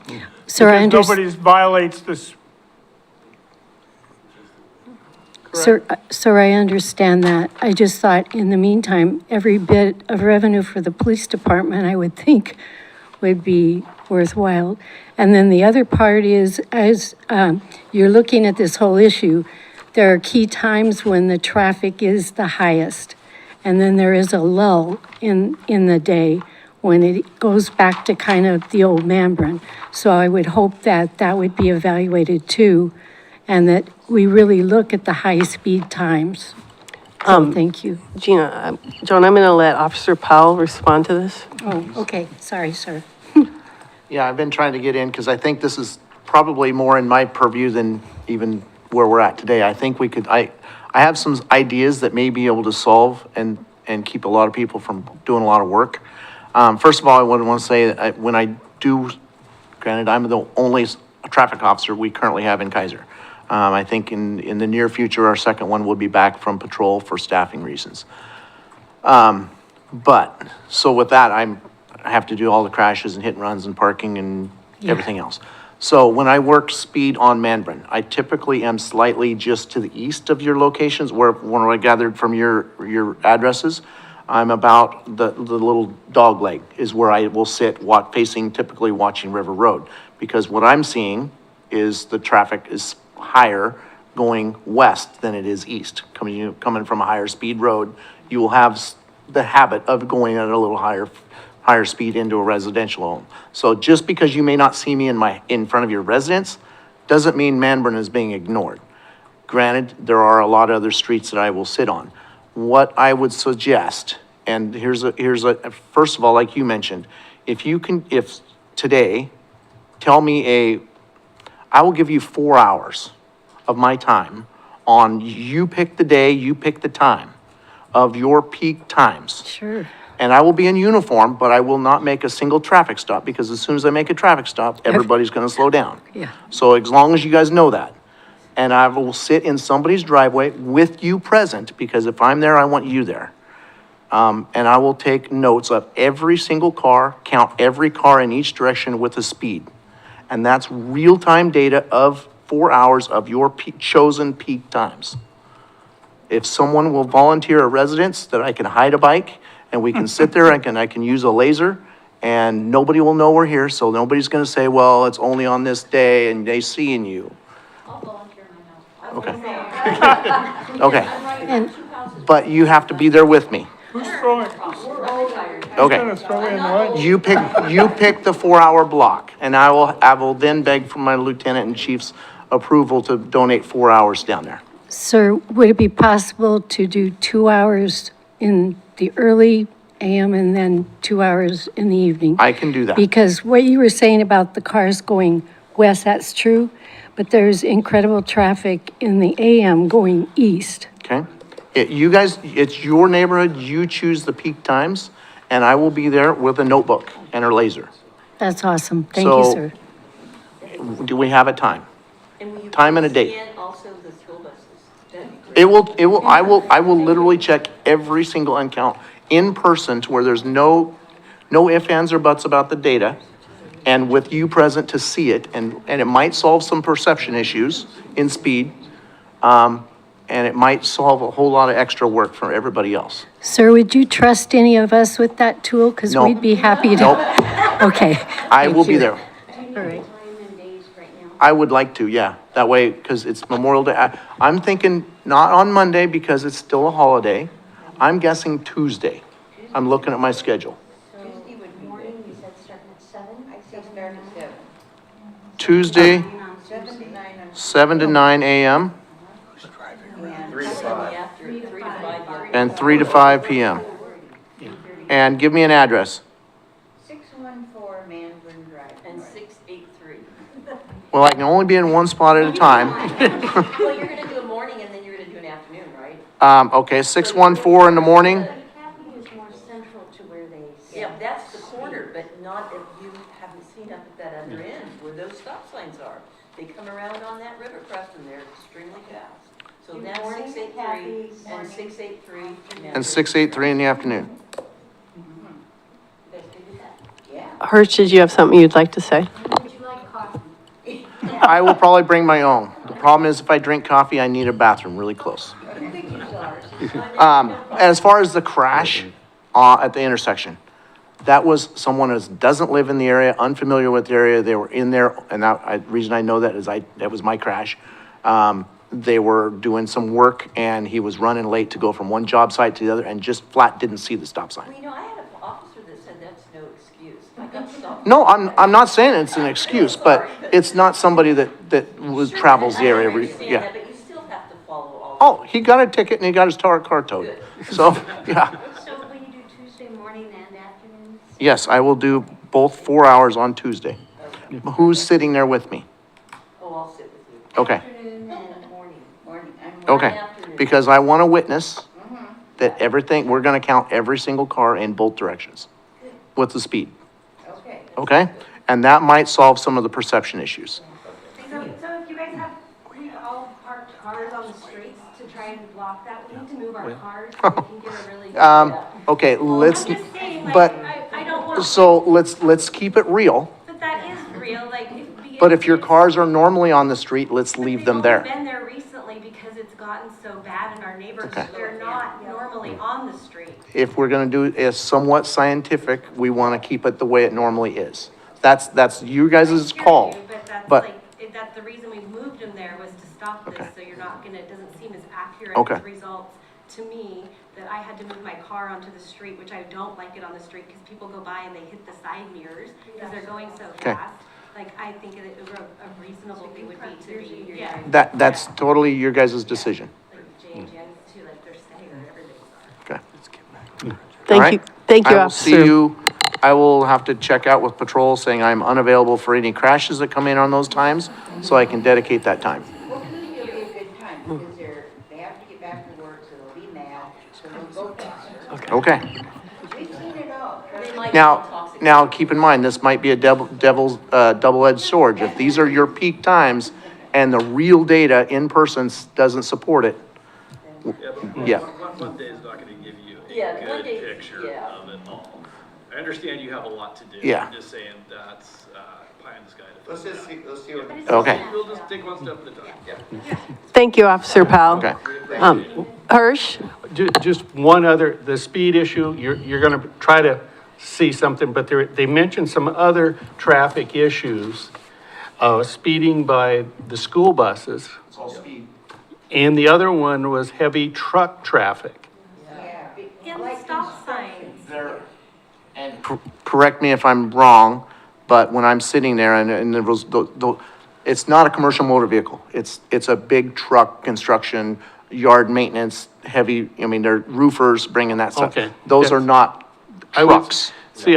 Sir, I Because understand. nobody violates this. Sir, I understand that. I just thought in the meantime, every bit of revenue for the police department, I would think, would be worthwhile. And then the other part is, as you're looking at this whole issue, there are key times when the traffic is the highest. And then there is a lull in the day when it goes back to kind of the old Mandarin. So I would hope that that would be evaluated too, and that we really look at the high-speed times. So thank you. Gina, Joan, I'm going to let Officer Powell respond to this. Oh, okay, sorry, sir. Yeah, I've been trying to get in because I think this is probably more in my purview than even where we're at today. I think we could, I have some ideas that may be able to solve and keep a lot of people from doing a lot of work. First of all, I want to say that when I do, granted, I'm the only traffic officer we currently have in Kaiser. I think in the near future, our second one will be back from patrol for staffing reasons. But, so with that, I have to do all the crashes and hit and runs and parking and everything else. So when I work speed on Mandarin, I typically am slightly just to the east of your locations, when I gathered from your addresses. I'm about the little dog leg is where I will sit, typically watching River Road. Because what I'm seeing is the traffic is higher going west than it is east. Coming from a higher speed road, you will have the habit of going at a little higher speed into a residential home. So just because you may not see me in front of your residence, doesn't mean Mandarin is being ignored. Granted, there are a lot of other streets that I will sit on. What I would suggest, and here's first of all, like you mentioned, if today, tell me I will give you 4 hours of my time on, you pick the day, you pick the time of your peak times. Sure. And I will be in uniform, but I will not make a single traffic stop, because as soon as I make a traffic stop, everybody's gonna slow down. Yeah. So as long as you guys know that, and I will sit in somebody's driveway with you present, because if I'm there, I want you there. And I will take notes of every single car, count every car in each direction with the speed. And that's real-time data of 4 hours of your chosen peak times. If someone will volunteer a residence that I can hide a bike, and we can sit there, I can use a laser, and nobody will know we're here, so nobody's gonna say, well, it's only on this day, and they seeing you. I'll volunteer my house. Okay. Okay. But you have to be there with me. Who's throwing? Okay. Who's gonna throw in what? You pick the 4 hour block, and I will then beg for my lieutenant and chief's approval to donate 4 hours down there. Sir, would it be possible to do 2 hours in the early AM and then 2 hours in the evening? I can do that. Because what you were saying about the cars going west, that's true, but there's incredible traffic in the AM going east. Okay? You guys, it's your neighborhood, you choose the peak times, and I will be there with a notebook and a laser. That's awesome. Thank you, So- sir. Do we have a time? And will you Time and a date. scan also the school buses? I will literally check every single end count in person to where there's no ifs, ands, or buts about the data, and with you present to see it, and it might solve some perception issues in speed, and it might solve a whole lot of extra work for everybody else. Sir, would you trust any of us with that tool? Because No. we'd be happy to. Nope. Okay. I thank will be you. there. All right. I would like to, yeah. That way, because it's Memorial Day. I'm thinking not on Monday because it's still a holiday. I'm guessing Tuesday. I'm looking at my schedule. Tuesday would morning, you said starting at 7? I'd say start at 7. Tuesday, 7 to 9 on 7 to 9 a.m. and 3 to 5 p.m. And give me an address. 614 Mandarin Drive. And 683. Well, I can only be in one spot at a time. Well, you're gonna do a morning and then you're gonna do an afternoon, right? Okay, 614 in the morning. Kathy is more central to where they sit. Yeah, that's the corner, but not if you haven't seen up come around on that river crest and they're extremely fast. So Good that's morning, 683 Kathy. and 683. And 683 in the afternoon. You guys good with that? Yeah. Hirsch, did you have something you'd like to say? Would you like coffee? I will probably bring my own. The problem is if I drink coffee, I need a bathroom really close. As far as the crash, at the intersection, that was someone who doesn't live in the area, unfamiliar with the area. They were in there, and reason I know that is that was my crash. They were doing some work and he was running late to go from one job site to the other and just flat didn't see the stop sign. Well, you know, I had an officer that said that's no excuse. I got stopped. No, I'm not saying it's an excuse, but it's not somebody that travels the area every, I understand yeah. that, but you still have to follow all. Oh, he got a ticket and he got his car towed. So, yeah. So will you do Tuesday morning and afternoon? Yes, I will do both 4 hours on Tuesday. Who's sitting there with me? Oh, I'll sit with you. Okay, Afternoon and morning. okay. Because I want to witness that everything, we're going to count every single car in both directions with the speed. Okay. Okay? And that might solve some of the perception issues. So if you guys have, we all parked cars on the streets to try and block that, we need to move our cars so we can get a really good. Okay, let's, I'm just saying, like, but, I don't want, so let's keep it real. but that is real, like, But if your cars are normally on the street, let's leave them They've only there. been there recently because it's gotten so bad in our neighborhood. Okay. They're not normally on the street. If we're gonna do it somewhat scientific, we wanna keep it the way it normally is. That's you guys' I hear call. you, But that's But- like, that's the reason we moved them there was to stop this, Okay. so you're not gonna, it doesn't seem as accurate Okay. as results to me that I had to move my car onto the street, which I don't like it on the street because people go by and they hit the side mirrors because they're going so Okay. fast. Like, I think a reasonable thing would be to be, yeah. That's totally your guys' decision. Like J and Jen's too, like they're staggered, everybody's are. Okay. Thank you, I will see you, I will have to check out with patrol saying I'm unavailable for any crashes that come in on those times, so I can dedicate that time. Well, Tuesday will be a good time because they have to get back to work, so they'll be mad, so they'll go faster. Okay. We've seen it all. They might be Now, intoxicated. now, keep in mind, this might be a double-edged sword. If these are your peak times and the real data in person doesn't support it, yeah. One day is not gonna give you Yeah, a one good day, picture yeah. of it all. I understand you have a lot to do. Yeah. I'm just saying that's, pie in the sky. Let's see what. Okay. We'll just take one step at a time. Yeah. Thank you, Officer Powell. Okay. Hirsch? Just one other, the speed issue, you're gonna try to see something, but they mentioned some other traffic issues. Speeding by the school buses. It's all speed. And the other one was heavy truck traffic. Yeah. And the stop signs. And correct me if I'm wrong, but when I'm sitting there and there was, it's not a commercial motor vehicle. It's a big truck, construction, yard maintenance, heavy, I mean, they're roofers bringing that stuff. Okay. Those are not I was- trucks. See,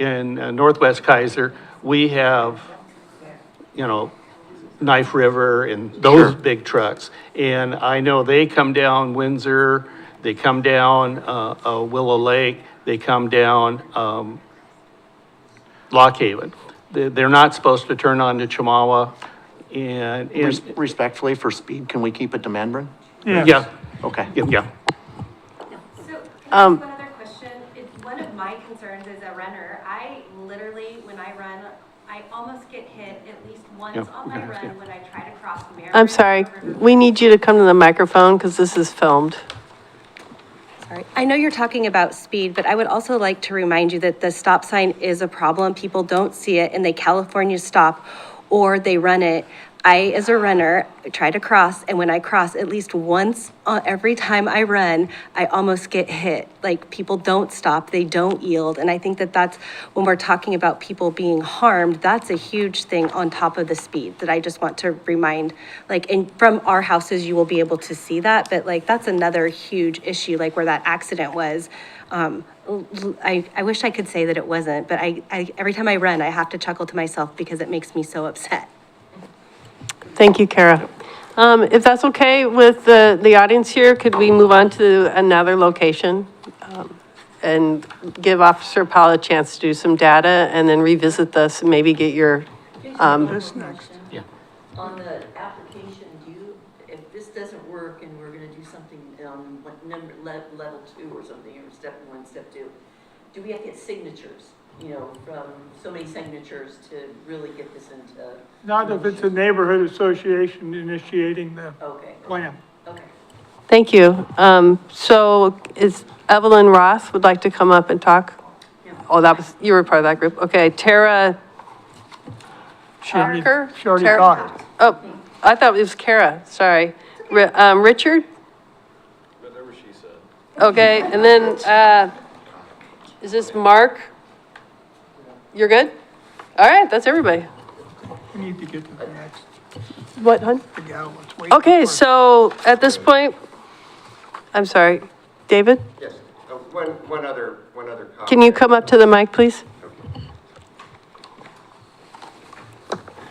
in Northwest Kaiser, we have, Knife River and those big trucks. And I know they come down Windsor, they come down, Willow Lake, they come down, Lock Haven. They're not supposed to turn on to Chamawa and, Respectfully, for speed, can we keep it to Mandarin? yeah, Okay. yeah. So, one other question, one of my concerns as a runner, I literally, when I run, I almost get hit at least once on my run when I try to cross Maryland. I'm sorry, we need you to come to the microphone because this is filmed. Sorry. I know you're talking about speed, but I would also like to remind you that the stop sign is a problem. People don't see it and they California stop or they run it. I, as a runner, try to cross, and when I cross, at least once every time I run, I almost get hit. Like, people don't stop, they don't yield, and I think that that's, when we're talking about people being harmed, that's a huge thing on top of the speed that I just want to remind. Like, and from our houses, you will be able to see that, but like, that's another huge issue, like where that accident was. I wish I could say that it wasn't, but I every time I run, I have to chuckle to myself because it makes me so upset. Thank you, Kara. If that's okay with the audience here, could we move on to another location? And give Officer Powell a chance to do some data and then revisit this and maybe get your, On the application, if this doesn't work and we're gonna do something, like level 2 or something, or step 1, step 2, do we have to get signatures, from so many signatures to really get this into? Not if it's a neighborhood association initiating the Okay, plan. okay. Thank you. So is Evelyn Roth would like to come up and talk? Oh, you were part of that group. Okay, Tara Parker? She already talked. Oh, I thought it was Kara, sorry. Richard? Whatever she said. Okay, and then, is this Mark? You're good? All right, that's everybody. We need to get to the next, What, hon? the gal that's waiting. Okay, for- so at this point, I'm sorry, David? Yes, one other comment. Can you come up to the mic, please?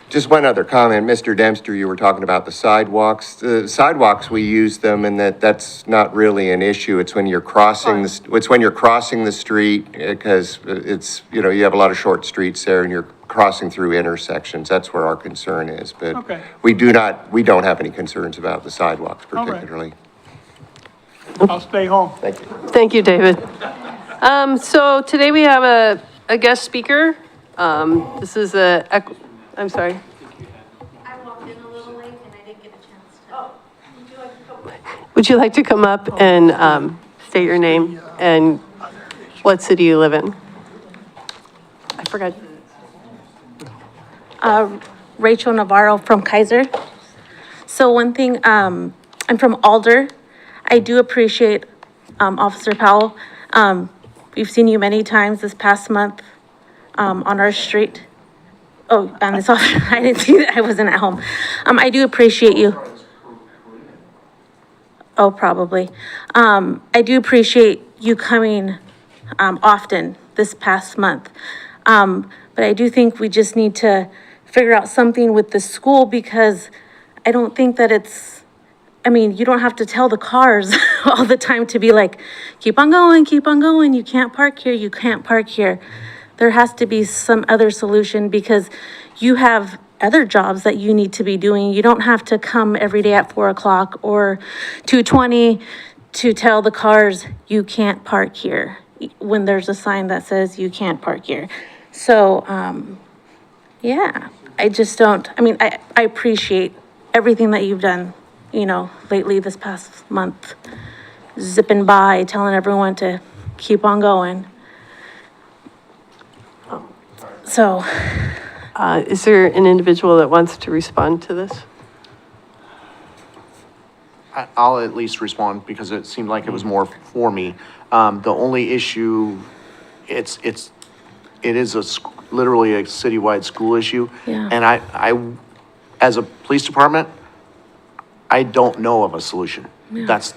Just one other comment, Mr. Dempster, you were talking about the sidewalks. The sidewalks, we use them, and that's not really an issue. It's when you're crossing, the street, because it's, you have a lot of short streets there, and you're crossing through intersections. That's where our concern is, but Okay. we don't have any concerns about the sidewalks right. particularly. I'll stay home. Thank you. Thank you, David. So today we have a guest speaker. This is I'm sorry. I walked in a little late and I didn't get a chance to. Oh, Would you like to come up and state your name and what city you live in? I forgot. Rachel Navarro from Kaiser. So one thing, I'm from Alder. I do appreciate Officer Powell. We've seen you many times this past month on our street. Oh, on this off, I didn't see that, I wasn't at home. I do appreciate you. Oh, probably. I do appreciate you coming often this past month. But I do think we just need to figure out something with the school because I don't think that you don't have to tell the cars all the time to be like, keep on going, you can't park here, you can't park here. There has to be some other solution because you have other jobs that you need to be doing. You don't have to come every day at 4:00 or 2:20 to tell the cars you can't park here when there's a sign that says you can't park here. So, yeah, I just don't, I appreciate everything that you've done, lately this past month, zipping by, telling everyone to keep on going. So, Is there an individual that wants to respond to this? I'll at least respond because it seemed like it was more for me. The only issue, it is literally a citywide school issue. Yeah. And I, as a police department, I don't know of a solution. Yeah. That's,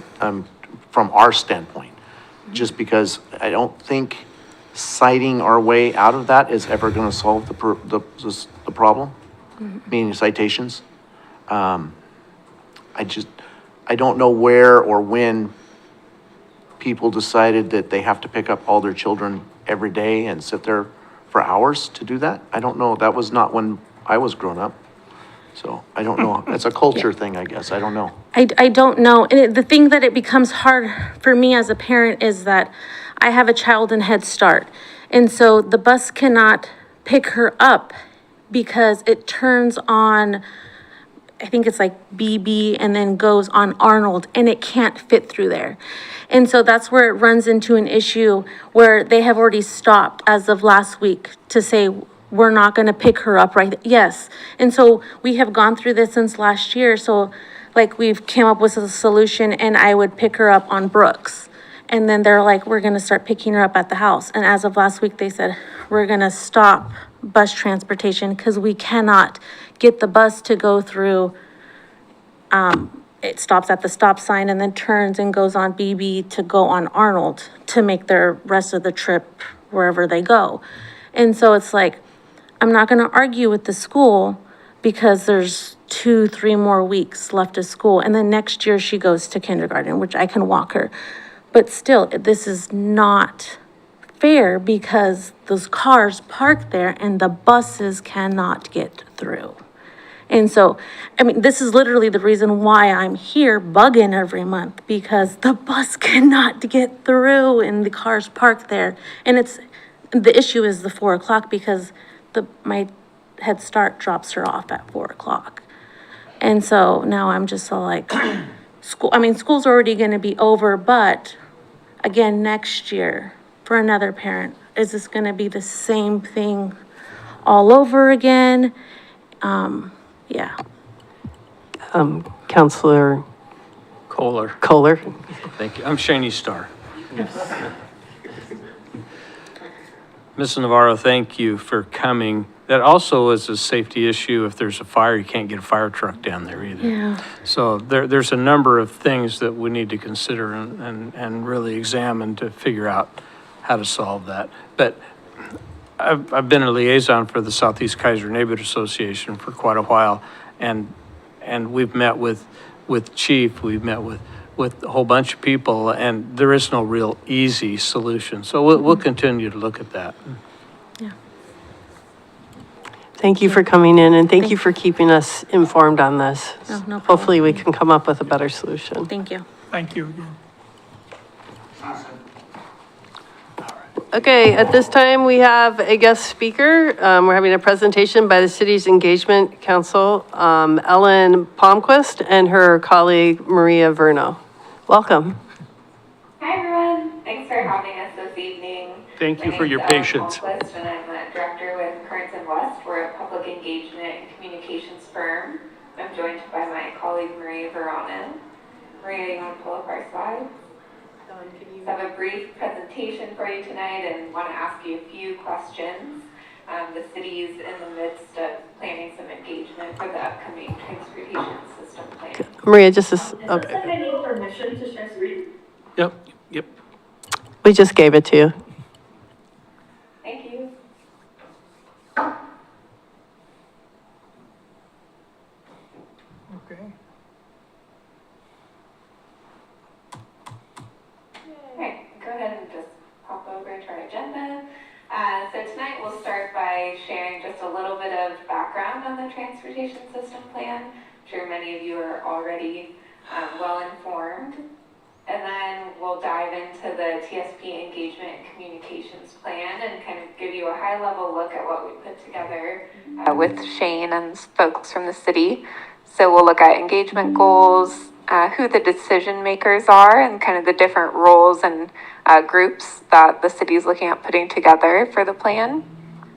from our standpoint, just because I don't think citing our way out of that is ever gonna solve the problem, meaning citations. I don't know where or when people decided that they have to pick up all their children every day and sit there for hours to do that. I don't know. That was not when I was growing up. So I don't know. It's a culture thing, I guess. I don't know. I don't know. And the thing that it becomes hard for me as a parent is that I have a child in Head Start. And so the bus cannot pick her up because it turns on, I think it's like BB and then goes on Arnold and it can't fit through there. And so that's where it runs into an issue where they have already stopped as of last week to say, we're not gonna pick her up right, yes. And so we have gone through this since last year. So like we've came up with a solution and I would pick her up on Brooks. And then they're like, we're gonna start picking her up at the house. And as of last week, they said, we're gonna stop bus transportation because we cannot get the bus to go through. It stops at the stop sign and then turns and goes on BB to go on Arnold to make their rest of the trip wherever they go. And so it's like, I'm not gonna argue with the school because there's 2-3 more weeks left of school. And then next year she goes to kindergarten, which I can walk her. But still, this is not fair because those cars park there and the buses cannot get through. And so, I mean, this is literally the reason why I'm here bugging every month, because the bus cannot get through and the cars parked there. And the issue is the 4 o'clock, because my Head Start drops her off at 4 o'clock. And so now I'm just so like, school's already gonna be over, but again, next year, for another parent, is this gonna be the same thing all over again? Yeah. Counselor Kohler. Kohler. Thank you. I'm Shaney Starr. Ms. Navarro, thank you for coming. That also is a safety issue. If there's a fire, you can't get a fire truck down there either. Yeah. So there's a number of things that we need to consider and really examine to figure out how to solve that. But I've been a liaison for the Southeast Kaiser Neighborhood Association for quite a while, and we've met with Chief, we've met with a whole bunch of people, and there is no real easy solution. So we'll continue to look at that. Yeah. Thank you for coming in, and thank you for keeping us informed on this. No problem. Hopefully, we can come up with a better solution. Thank you. Thank you again. Okay, at this time, we have a guest speaker. We're having a presentation by the city's engagement council, Ellen Palmquist, and her colleague, Maria Verno. Welcome. Hi, everyone. Thanks for having us this evening. Thank you for your My name's patience. Ellen Palmquist, and I'm a director with Currents and West. We're a public engagement and communications firm. I'm joined by my colleague, Maria Verano. Maria, you want to pull up our slides? I have a brief presentation for you tonight and want to ask you a few questions. The city's in the midst of planning some engagement for the upcoming transportation system plan. Maria, just this, okay. Does this need permission to share screen? Yep. We just gave it to you. Thank you. Okay. Alright, go ahead and just pop over to our agenda. So tonight we'll start by sharing just a little bit of background on the transportation system plan. I'm sure many of you are already well informed. And then we'll dive into the TSP engagement and communications plan and kind of give you a high level look at what we put together with Shane and folks from the city. So we'll look at engagement goals, who the decision makers are, and kind of the different roles and groups that the city is looking at putting together for the plan.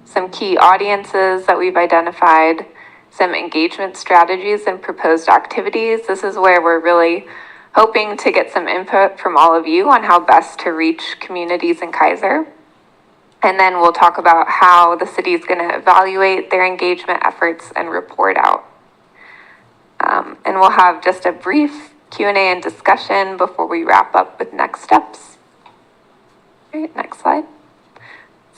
Some key audiences that we've identified, some engagement strategies and proposed activities. This is where we're really hoping to get some input from all of you on how best to reach communities in Kaiser. And then we'll talk about how the city is going to evaluate their engagement efforts and report out. And we'll have just a brief Q&A and discussion before we wrap up with next steps. All right, next slide.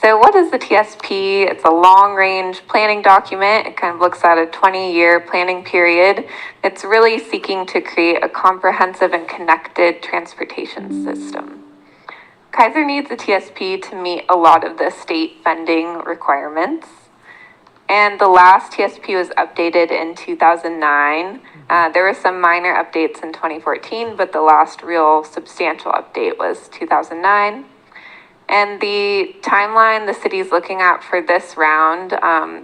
So what is the TSP? It's a long-range planning document. It kind of looks at a 20-year planning period. It's really seeking to create a comprehensive and connected transportation system. Kaiser needs a TSP to meet a lot of the state funding requirements. And the last TSP was updated in 2009. There were some minor updates in 2014, but the last real substantial update was 2009. And the timeline the city's looking at for this round,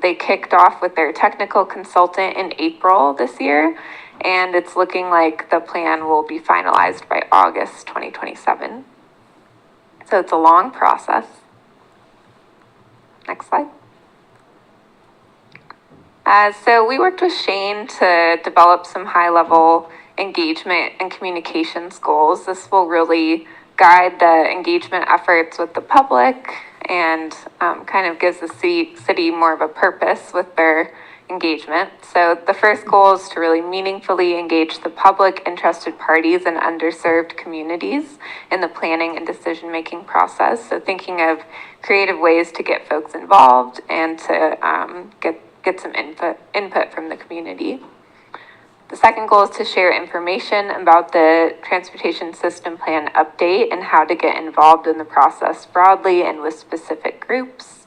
they kicked off with their technical consultant in April this year, and it's looking like the plan will be finalized by August 2027. So it's a long process. Next slide. So we worked with Shane to develop some high-level engagement and communications goals. This will really guide the engagement efforts with the public and kind of gives the city more of a purpose with their engagement. So the first goal is to really meaningfully engage the public, interested parties, and underserved communities in the planning and decision-making process. So thinking of creative ways to get folks involved and to get some input from the community. The second goal is to share information about the transportation system plan update and how to get involved in the process broadly and with specific groups.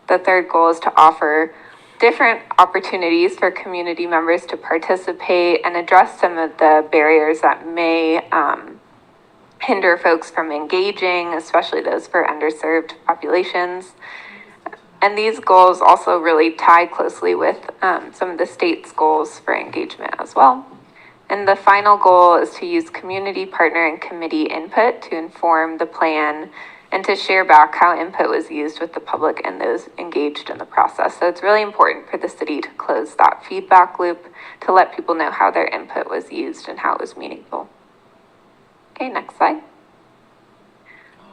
The third goal is to offer different opportunities for community members to participate and address some of the barriers that may hinder folks from engaging, especially those for underserved populations. And these goals also really tie closely with some of the state's goals for engagement as well. And the final goal is to use community partner and committee input to inform the plan and to share back how input was used with the public and those engaged in the process. So it's really important for the city to close that feedback loop to let people know how their input was used and how it was meaningful. Okay, next slide.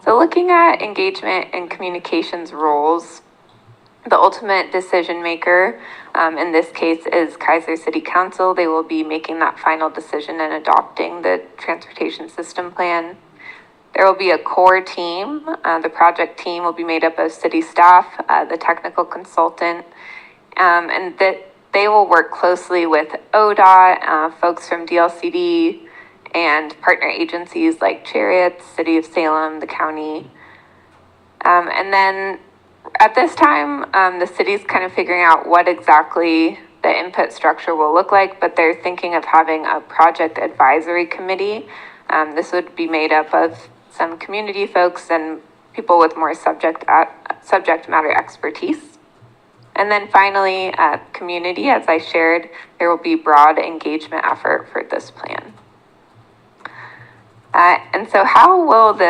So looking at engagement and communications roles, the ultimate decision maker in this case is Kaiser City Council. They will be making that final decision and adopting the transportation system plan. There will be a core team. The project team will be made up of city staff, the technical consultant, and that they will work closely with ODOT, folks from DLCD, and partner agencies like Chariots, City of Salem, the county. And then at this time, the city's kind of figuring out what exactly the input structure will look like, but they're thinking of having a project advisory committee. This would be made up of some community folks and people with more subject matter expertise. And then finally, community, as I shared, there will be broad engagement effort for this plan. And so how will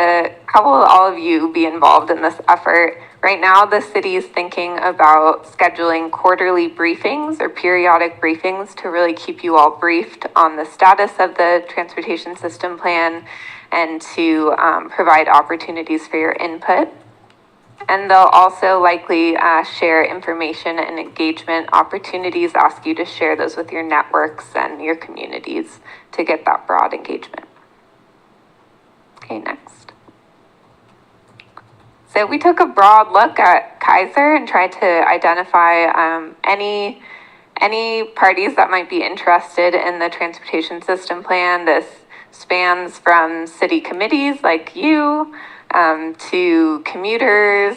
all of you be involved in this effort? Right now, the city is thinking about scheduling quarterly briefings or periodic briefings to really keep you all briefed on the status of the transportation system plan and to provide opportunities for your input. And they'll also likely share information and engagement opportunities, ask you to share those with your networks and your communities to get that broad engagement. Okay, next. So we took a broad look at Kaiser and tried to identify any parties that might be interested in the transportation system plan. This spans from city committees like you to commuters,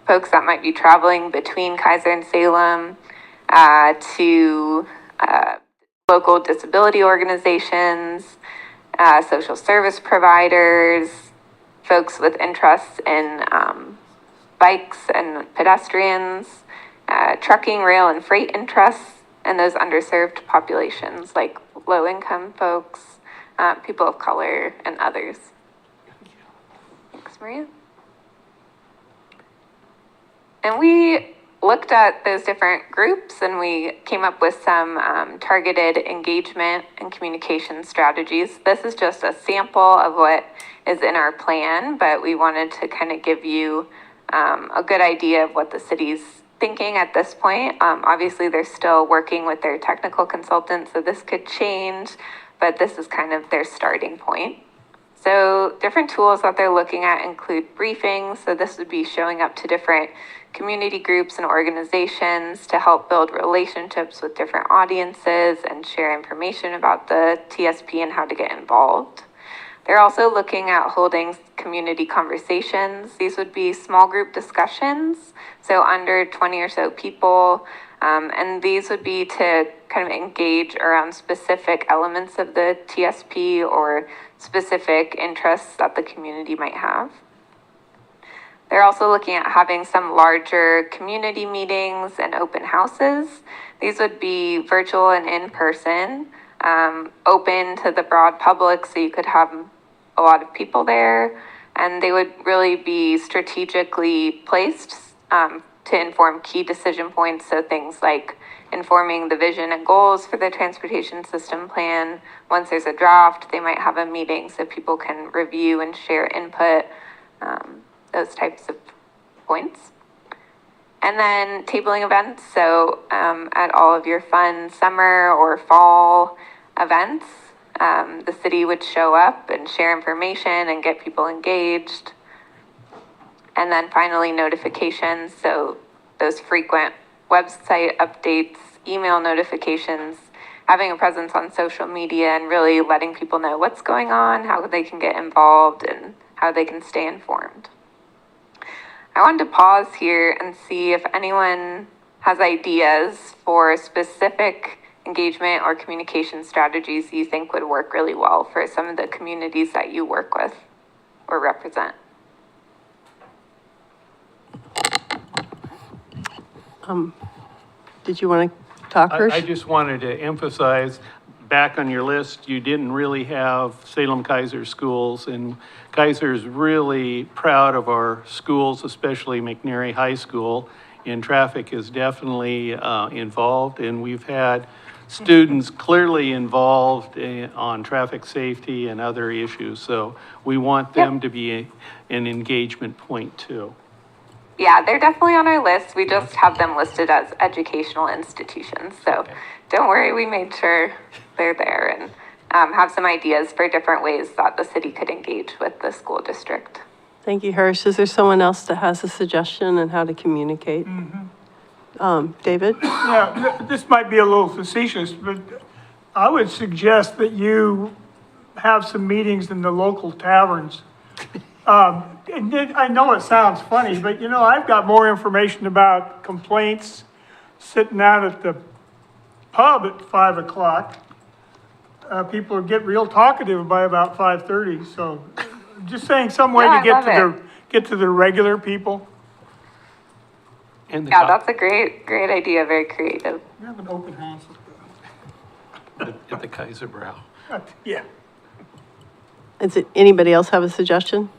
folks that might be traveling between Kaiser and Salem, to local disability organizations, social service providers, folks with interests in bikes and pedestrians, trucking, rail, and freight interests, and those underserved populations like low-income folks, people of color, and others. Thanks, Maria. And we looked at those different groups and we came up with some targeted engagement and communication strategies. This is just a sample of what is in our plan, but we wanted to kind of give you a good idea of what the city's thinking at this point. Obviously, they're still working with their technical consultants, so this could change, but this is kind of their starting point. So different tools that they're looking at include briefings. So this would be showing up to different community groups and organizations to help build relationships with different audiences and share information about the TSP and how to get involved. They're also looking at holding community conversations. These would be small group discussions, so under 20 or so people. And these would be to kind of engage around specific elements of the TSP or specific interests that the community might have. They're also looking at having some larger community meetings and open houses. These would be virtual and in person, open to the broad public, so you could have a lot of people there. And they would really be strategically placed to inform key decision points. So things like informing the vision and goals for the transportation system plan. Once there's a draft, they might have a meeting so people can review and share input, those types of points. And then tabling events. So at all of your fun summer or fall events, the city would show up and share information and get people engaged. And then finally, notifications. So those frequent website updates, email notifications, having a presence on social media and really letting people know what's going on, how they can get involved, and how they can stay informed. I wanted to pause here and see if anyone has ideas for specific engagement or communication strategies you think would work really well for some of the communities that you work with or represent. Did you want to talk, Hirsch? I just wanted to emphasize, back on your list, you didn't really have Salem Kaiser schools, and Kaiser's really proud of our schools, especially McNary High School, and traffic is definitely involved, and we've had students clearly involved on traffic safety and other issues, so we want them to be an engagement point too. Yeah, they're definitely on our list. We just have them listed as educational institutions. So don't worry, we made sure they're there and have some ideas for different ways that the city could engage with the school district. Thank you, Hirsch. Is there someone else that has a suggestion on how to communicate? David? Yeah, this might be a little facetious, but I would suggest that you have some meetings in the local taverns. And I know it sounds funny, but you know, I've got more information about complaints sitting out at the pub at 5 o'clock. People get real talkative by about 5:30, so just saying some way to get to the regular people. And yeah, that's a great idea, very creative. We have an open house at the Kaiser Brow. Yeah. Anybody else have a suggestion?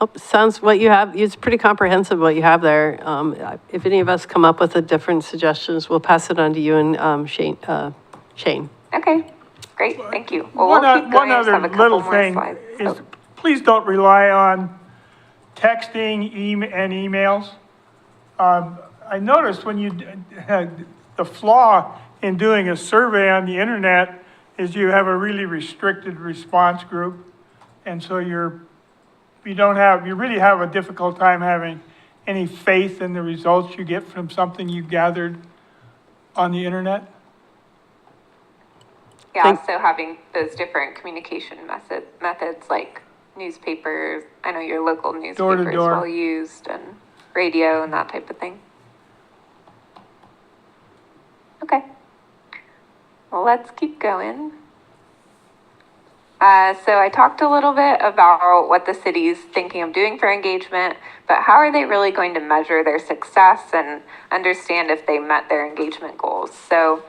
Oh, sounds what you have, it's pretty comprehensive what you have there. If any of us come up with a different suggestions, we'll pass it on to you and Shane. Okay, great, thank you. Well, we'll keep going. One other little thing is, please don't rely on texting and emails. I noticed when you had the flaw in doing a survey on the internet is you have a really restricted response group. And so you really have a difficult time having any faith in the results you get from something you gathered on the internet. Yeah, so having those different communication methods like newspapers, I know your local newspapers well used, and radio and that type of thing. Okay. Well, let's keep going. So I talked a little bit about what the city's thinking of doing for engagement, but how are they really going to measure their success and understand if they met their engagement goals? So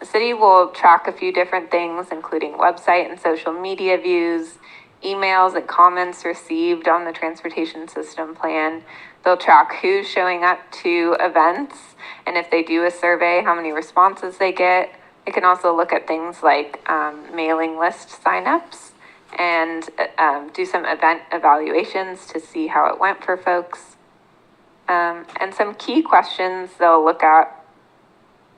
the city will track a few different things, including website and social media views, emails and comments received on the transportation system plan. They'll track who's showing up to events, and if they do a survey, how many responses they get. They can also look at things like mailing list signups and do some event evaluations to see how it went for folks. And some key questions they'll look at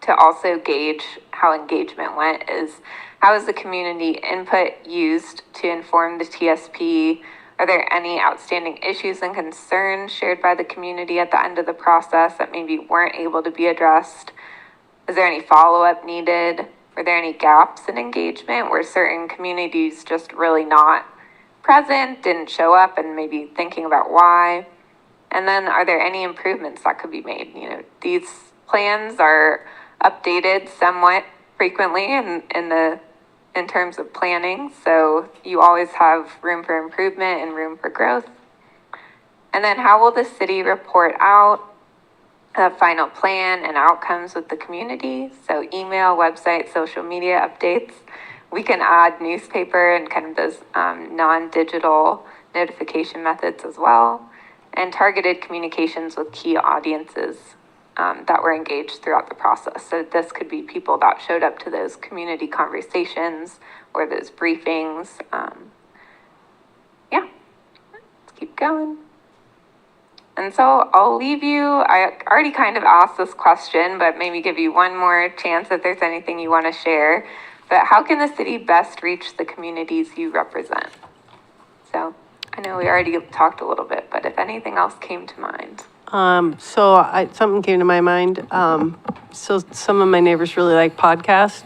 to also gauge how engagement went is, how is the community input used to inform the TSP? Are there any outstanding issues and concerns shared by the community at the end of the process that maybe weren't able to be addressed? Is there any follow-up needed? Were there any gaps in engagement where certain communities just really not present, didn't show up, and maybe thinking about why? And then are there any improvements that could be made? You know, these plans are updated somewhat frequently in terms of planning, so you always have room for improvement and room for growth. And then how will the city report out a final plan and outcomes with the community? So email, website, social media updates. We can add newspaper and kind of those non-digital notification methods as well, and targeted communications with key audiences that were engaged throughout the process. So this could be people that showed up to those community conversations or those briefings. Yeah, let's keep going. And so I'll leave you, I already kind of asked this question, but maybe give you one more chance if there's anything you want to share. But how can the city best reach the communities you represent? So I know we already talked a little bit, but if anything else came to mind. Something came to my mind. So some of my neighbors really like podcasts.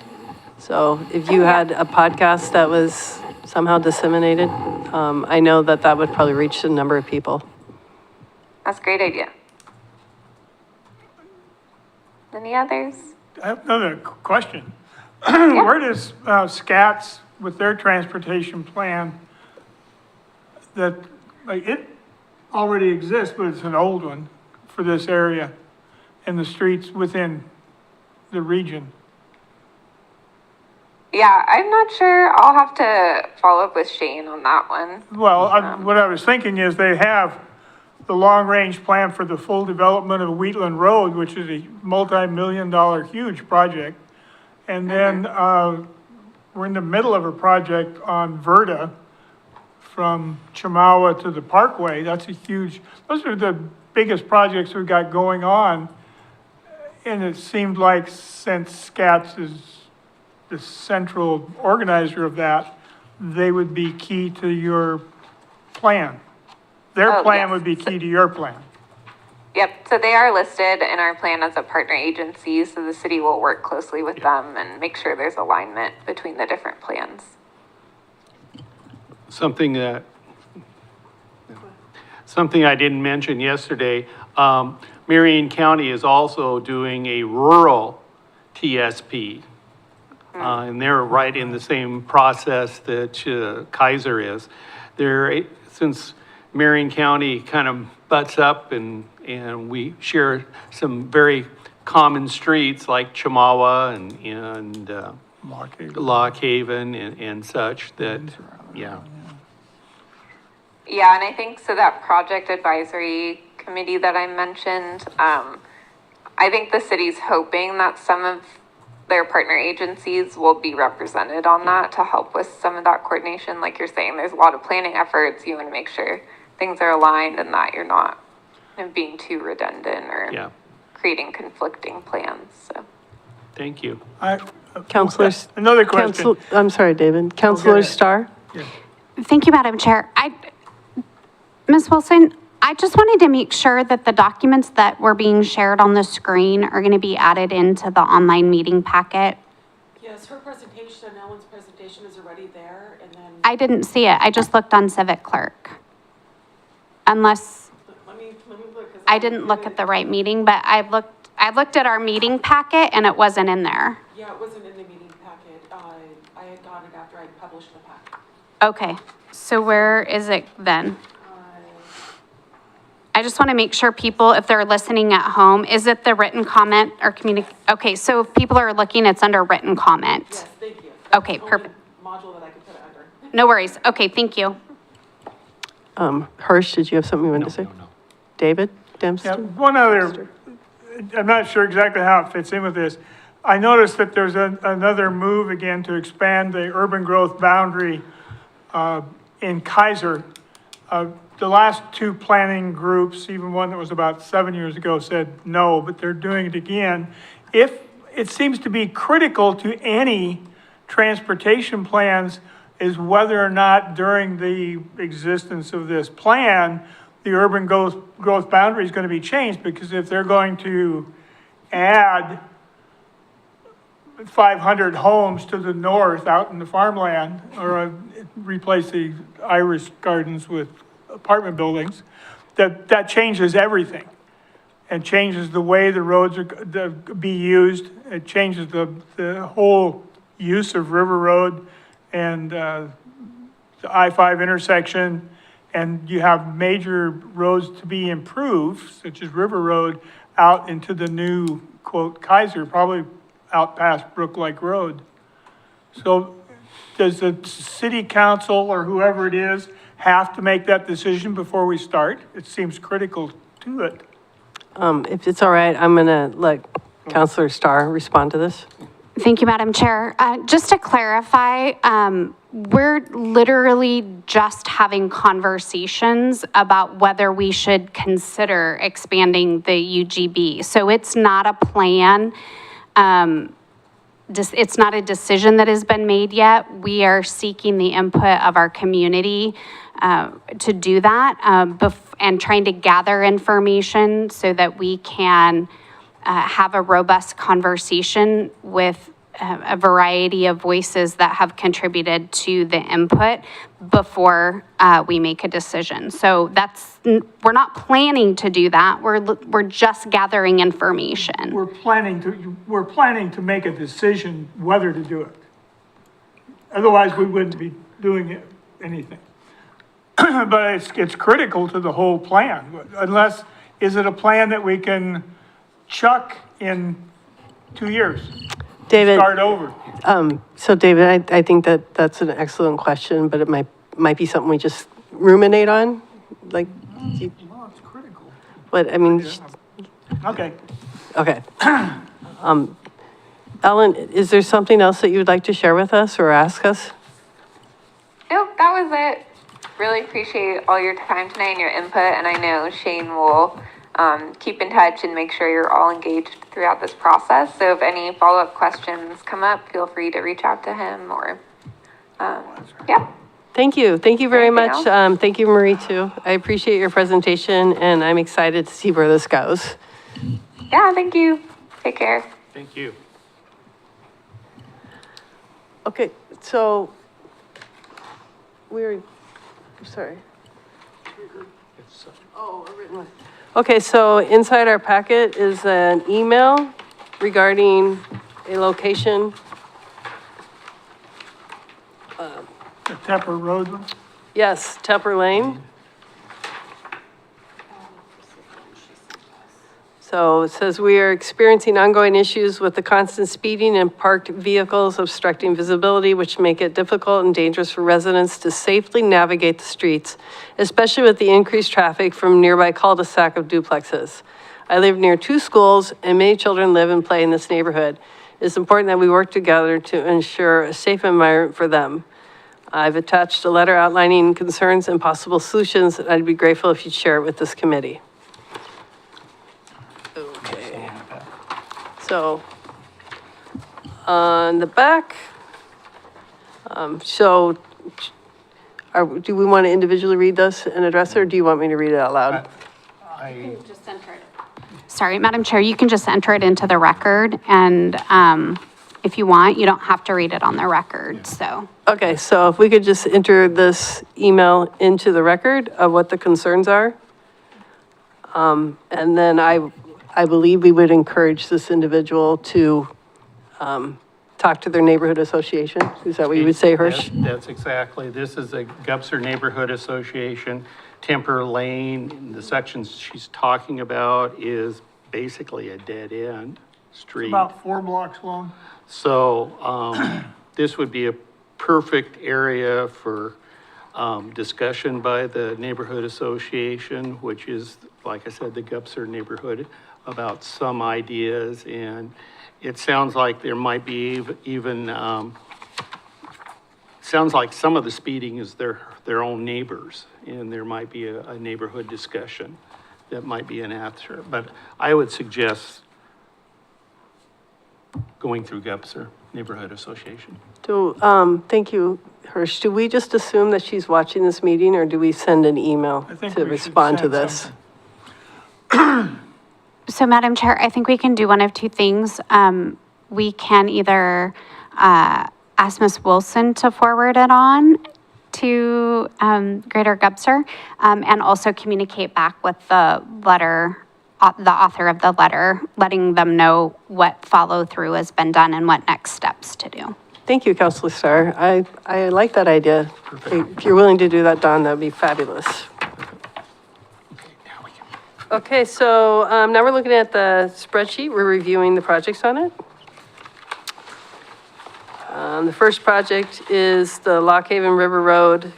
So if you had a podcast that was somehow disseminated, I know that would probably reach a number of people. That's a great idea. Any others? I have another question. Where does SCATS with their transportation plan that, like, it already exists, but it's an old one for this area and the streets within the region? Yeah, I'm not sure. I'll have to follow up with Shane on that one. Well, what I was thinking is they have the long-range plan for the full development of Wheatland Road, which is a multi-million-dollar huge project. And then, we're in the middle of a project on Verda from Chamawa to the Parkway. That's a huge, those are the biggest projects we've got going on. And it seemed like since SCATS is the central organizer of that, they would be key to your plan. Their plan yes. would be key to your plan. Yep, so they are listed in our plan as a partner agency, so the city will work closely with them and make sure there's alignment between the different plans. Something I didn't mention yesterday, Marion County is also doing a rural TSP. And they're right in the same process that Kaiser is. Since Marion County kind of butts up and we share some very common streets like Chamawa and Lock Haven and such that, yeah. Yeah, and I think so that project advisory committee that I mentioned, I think the city's hoping that some of their partner agencies will be represented on that to help with some of that coordination. Like you're saying, there's a lot of planning efforts. You want to make sure things are aligned and that you're not being too redundant or creating conflicting plans. So, thank you. Councilors. Another question. I'm sorry, David. Councilor Starr? Thank you, Madam Chair. Ms. Wilson, I just wanted to make sure that the documents that were being shared on the screen are going to be added into the online meeting packet. Yes, her presentation, Ellen's presentation is already there, and then. I didn't see it. I just looked on Civic Clerk. Unless, Let me look. I didn't look at the right meeting, but I looked at our meeting packet and it wasn't in there. Yeah, it wasn't in the meeting packet. I had got it after I published the packet. Okay, so where is it then? I just want to make sure people, if they're listening at home, is it the written comment or okay, so if people are looking, it's under written comment. Yes, thank you. Okay, perfect. Module that I could put it under. No worries. Okay, thank you. Hirsch, did you have something you wanted to say? No. David Dempsey? Yeah, one other, I'm not sure exactly how it fits in with this. I noticed that there's another move again to expand the urban growth boundary in Kaiser. The last two planning groups, even one that was about 7 years ago, said no, but they're doing it again. If it seems to be critical to any transportation plans is whether or not during the existence of this plan, the urban growth boundary is going to be changed, because if they're going to add 500 homes to the north out in the farmland, or replace the Irish gardens with apartment buildings, that changes everything. And changes the way the roads are to be used. It changes the whole use of River Road and the I-5 intersection. And you have major roads to be improved, such as River Road, out into the new, quote, Kaiser, probably out past Brook Lake Road. So does the city council or whoever it is have to make that decision before we start? It seems critical to it. If it's all right, I'm going to let Councilor Starr respond to this. Thank you, Madam Chair. Just to clarify, we're literally just having conversations about whether we should consider expanding the UGB. So it's not a plan. It's not a decision that has been made yet. We are seeking the input of our community to do that and trying to gather information so that we can have a robust conversation with a variety of voices that have contributed to the input before we make a decision. So we're not planning to do that. We're just gathering information. We're planning to make a decision whether to do it. Otherwise, we wouldn't be doing anything. But it's critical to the whole plan, unless, is it a plan that we can chuck in 2 years? David. Start over? So David, I think that's an excellent question, but it might be something we just ruminate on, like. Well, it's critical. But I mean. Okay. Okay. Ellen, is there something else that you would like to share with us or ask us? Nope, that was it. Really appreciate all your time tonight and your input, and I know Shane will keep in touch and make sure you're all engaged throughout this process. So if any follow-up questions come up, feel free to reach out to him or, yeah. Thank you. Thank you very Anything much. Thank you, Marie, too. I appreciate your presentation, and I'm excited to see where this goes. Yeah, thank you. Take care. Thank you. Okay, so sorry. Oh, a written one. Okay, so inside our packet is an email regarding a location. The Tepper Road one? Yes, Tepper Lane. So it says we are experiencing ongoing issues with the constant speeding and parked vehicles obstructing visibility, which make it difficult and dangerous for residents to safely navigate the streets, especially with the increased traffic from nearby cul-de-sac of duplexes. I live near 2 schools and many children live and play in this neighborhood. It's important that we work together to ensure a safe environment for them. I've attached a letter outlining concerns and possible solutions, and I'd be grateful if you'd share it with this committee. Okay. So on the back, do we want to individually read this and address it, or do you want me to read it out loud? Just enter it. Sorry, Madam Chair, you can just enter it into the record, and if you want, you don't have to read it on the record, so. Okay, so if we could just enter this email into the record of what the concerns are. And then I believe we would encourage this individual to talk to their neighborhood association. Is that what you would say, Hirsch? That's exactly. This is a Gubser Neighborhood Association. Temper Lane, the sections she's talking about is basically a dead end street. About 4 blocks long. So this would be a perfect area for discussion by the neighborhood association, which is, like I said, the Gubser neighborhood, about some ideas. And it sounds like there might be even, sounds like some of the speeding is their own neighbors, and there might be a neighborhood discussion that might be an answer. But I would suggest going through Gubser Neighborhood Association. Thank you, Hirsch. Do we just assume that she's watching this meeting, or do we send an email to respond to this? So, Madam Chair, I think we can do one of 2 things. We can either ask Ms. Wilson to forward it on to Greater Gubser, and also communicate back with the author of the letter, letting them know what follow through has been done and what next steps to do. Thank you, Councilor Starr. I like that idea. If you're willing to do that, Don, that'd be fabulous. Okay, so now we're looking at the spreadsheet. We're reviewing the projects on it. The first project is the Lock Haven River Road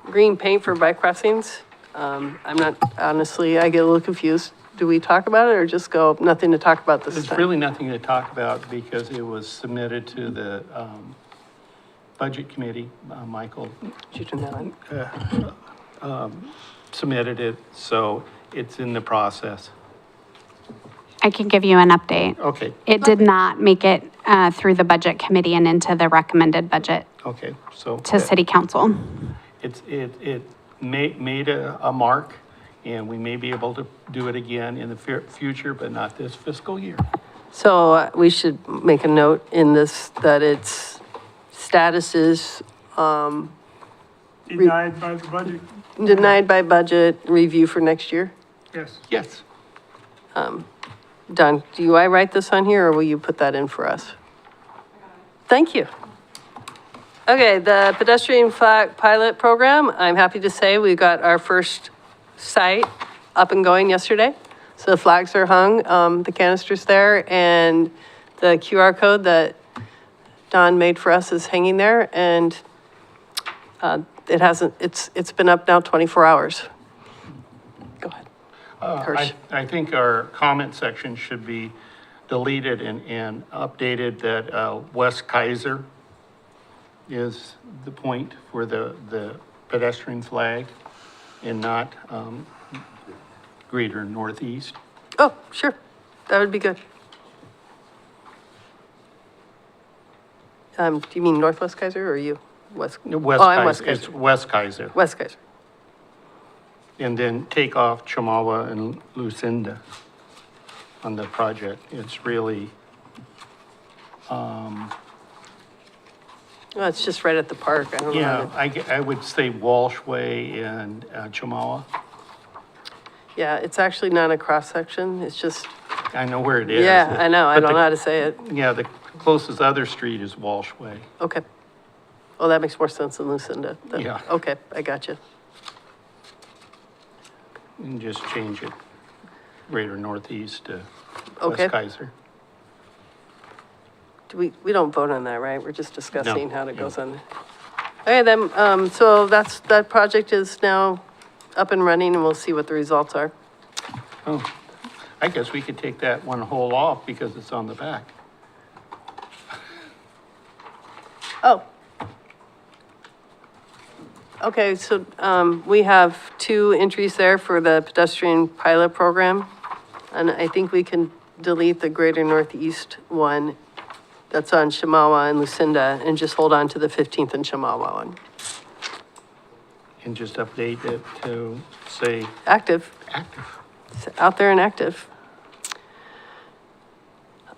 green paint for bike crossings. I'm not, honestly, I get a little confused. Do we talk about it or just go, nothing to talk about this time? There's really nothing to talk about because it was submitted to the Budget Committee. Michael submitted it, so it's in the process. I can give you an update. Okay. It did not make it through the Budget Committee and into the recommended budget Okay, so. to City Council. It made a mark, and we may be able to do it again in the future, but not this fiscal year. So we should make a note in this that its status is Denied by the budget, denied by budget review for next year. yes. Yes. Don, do I write this on here or will you put that in for us? Thank you. Okay, the pedestrian flag pilot program, I'm happy to say we got our first site up and going yesterday. So the flags are hung, the canister's there, and the QR code that Don made for us is hanging there, and it's been up now 24 hours. Go ahead. Hirsch. I think our comment section should be deleted and updated that West Kaiser is the point for the pedestrian flag and not greater northeast. Oh, sure, that would be good. Do you mean Northwest Kaiser or you? West? West Oh, I'm Kaiser, West it's Kaiser. West Kaiser. West Kaiser. And then take off Chamawa and Lucinda on the project. It's really, Well, it's just right at the park. I don't know. yeah, I would say Walsh Way and Chamawa. Yeah, it's actually not a cross-section. It's just, I know where it is. yeah, I know. I But don't the- know how to say it. Yeah, the closest other street is Walsh Way. Okay. Well, that makes more sense than Lucinda. Yeah. Okay, I got you. And just change it greater northeast to Okay. West Kaiser. We don't vote on that, right? We're just discussing how it no. goes on. Okay, then, so that project is now up and running and we'll see what the results are. Oh, I guess we could take that one hole off because it's on the back. Oh. Okay, so, we have 2 entries there for the pedestrian pilot program. And I think we can delete the greater northeast one that's on Chamawa and Lucinda and just hold on to the 15th and Chamawa one. And just update it to say Active. active. It's out there and active.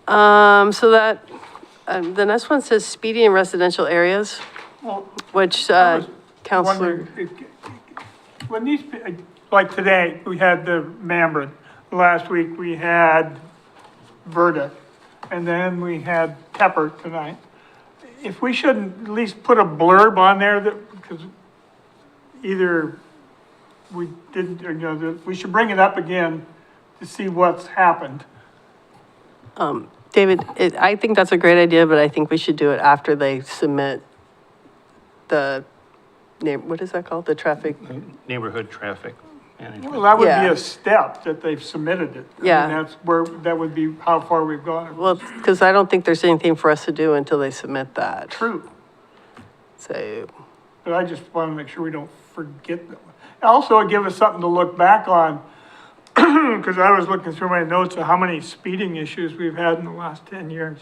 So that, the next one says speedy in residential areas, Well, which, I was Counselor, wondering, when these, like today, we had the Mambrin. Last week, we had Verda. And then we had Tepper tonight. If we shouldn't at least put a blurb on there that, because either we didn't, or, that we should bring it up again to see what's happened. David, I think that's a great idea, but I think we should do it after they submit the name, what is that called? The traffic? Neighborhood traffic management. Well, that would be Yeah. a step that they've submitted it. I mean, Yeah. that's where, that would be how far we've gone. Well, because I don't think there's anything for us to do until they submit that. True, So, but I just want to make sure we don't forget that. Also, it'd give us something to look back on, because I was looking through my notes of how many speeding issues we've had in the last 10 years.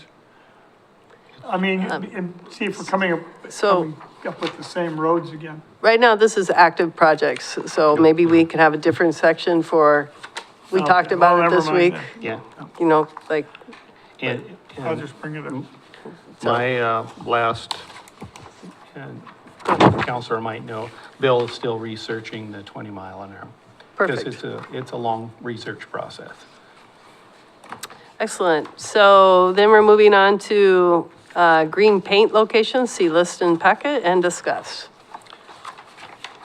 I mean, and see if we're coming up with the same roads again. right now, this is active projects, so maybe we can have a different section for, we talked Okay, about well, it never this mind week. then. Yeah. You know, like, And, I'll just bring it up. my last, and Counselor might know, Bill is still researching the 20 mile an hour. Perfect. Because it's a long research process. excellent. So then we're moving on to green paint locations, see list and packet and discuss.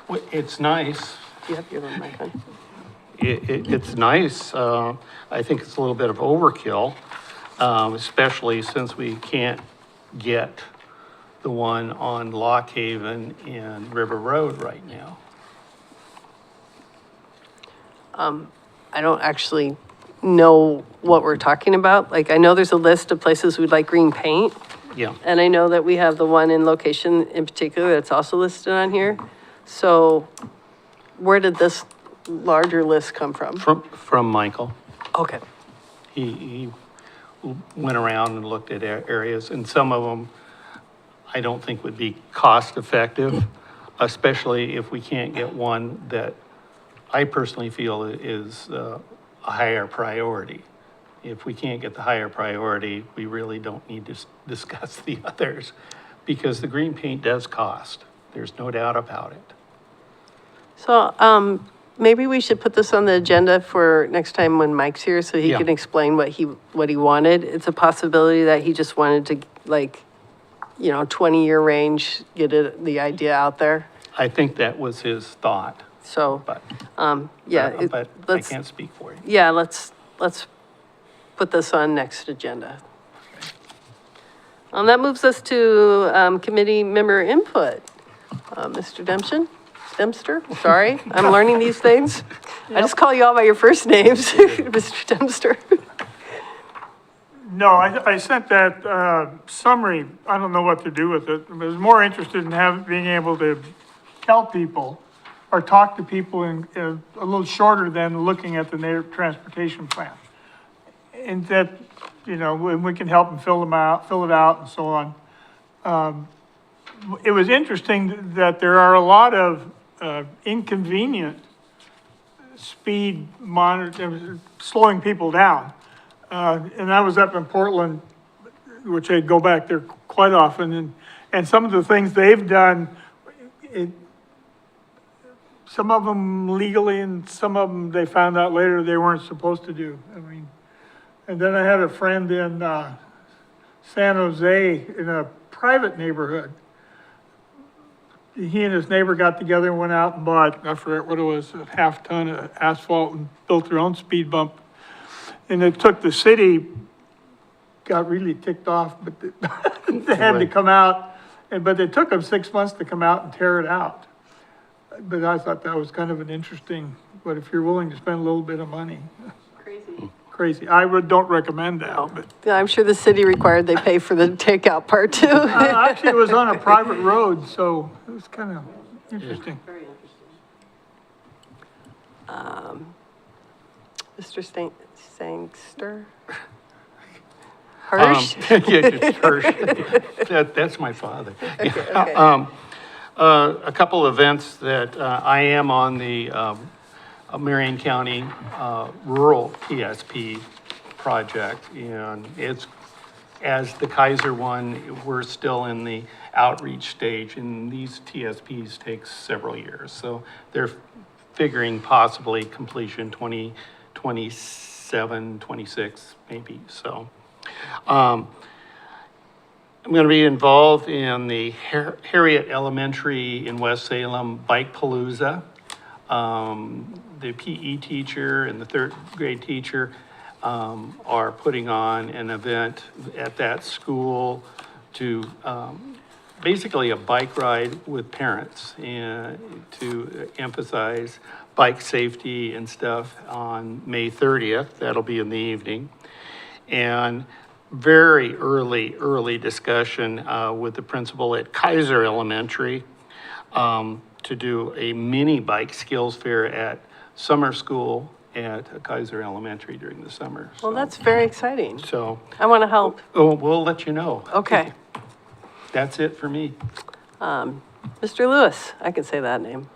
Well, it's nice. Do you have your little mic on? It's nice. I think it's a little bit of overkill, especially since we can't get the one on Lock Haven and River Road right now. I don't actually know what we're talking about. Like, I know there's a list of places we'd like green paint. Yeah. And I know that we have the one in location in particular that's also listed on here. So where did this larger list come from? From Michael. Okay. He went around and looked at areas, and some of them I don't think would be cost effective, especially if we can't get one that I personally feel is a higher priority. if we can't get the higher priority, we really don't need to discuss the others, because the green paint does cost. There's no doubt about it. So, maybe we should put this on the agenda for next time when Mike's here, so he Yeah. can explain what he wanted. It's a possibility that he just wanted to, like, 20-year range, get the idea out there. I think that was his thought, So, but, yeah. but I can't speak for you. Yeah, let's put this on next agenda. That moves us to committee member input. Mr. Dempster, sorry, I'm learning these things. I just call you all by your first names, Mr. Dempster. No, I sent that summary, I don't know what to do with it. I was more interested in being able to tell people or talk to people in a little shorter than looking at the native transportation plan. And that, when we can help them fill it out and so on. It was interesting that there are a lot of inconvenient speed slowing people down. And I was up in Portland, which I go back there quite often, and some of the things they've done, some of them legally and some of them they found out later they weren't supposed to do. And then I had a friend in San Jose in a private neighborhood. He and his neighbor got together and went out and bought, I forget what it was, a half-ton of asphalt and built their own speed bump. And it took the city, got really ticked off, but they had to come out. But it took them 6 months to come out and tear it out. But I thought that was kind of an interesting, but if you're willing to spend a little bit of money. Crazy. I don't recommend that, but. Yeah, I'm sure the city required they pay for the takeout part too. Actually, it was on a private road, so it was kind of interesting. Very interesting. Mr. Sangster? Hirsch? Yeah, just Hirsch. That's my father. Okay. A couple events that I am on the Marion County Rural TSP project, and it's, as the Kaiser one, we're still in the outreach stage, and these TSPs take several years. So they're figuring possibly completion 2027, 26, maybe. So I'm going to be involved in the Harriet Elementary in West Salem Bike Palooza. The PE teacher and the third grade teacher are putting on an event at that school to basically a bike ride with parents and to emphasize bike safety and stuff on May 30th. That'll be in the evening. And very early discussion with the principal at Kaiser Elementary to do a mini bike skills fair at summer school at Kaiser Elementary during the summer. Well, that's very exciting. So I want to help. Oh, we'll let you know. Okay. That's it for me. Mr. Lewis, I can say that name.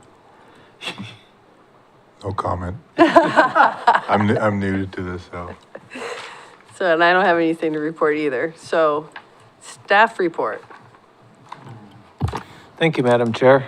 No comment. I'm new to this, so. So, and I don't have anything to report either. So, staff report. Thank you, Madam Chair.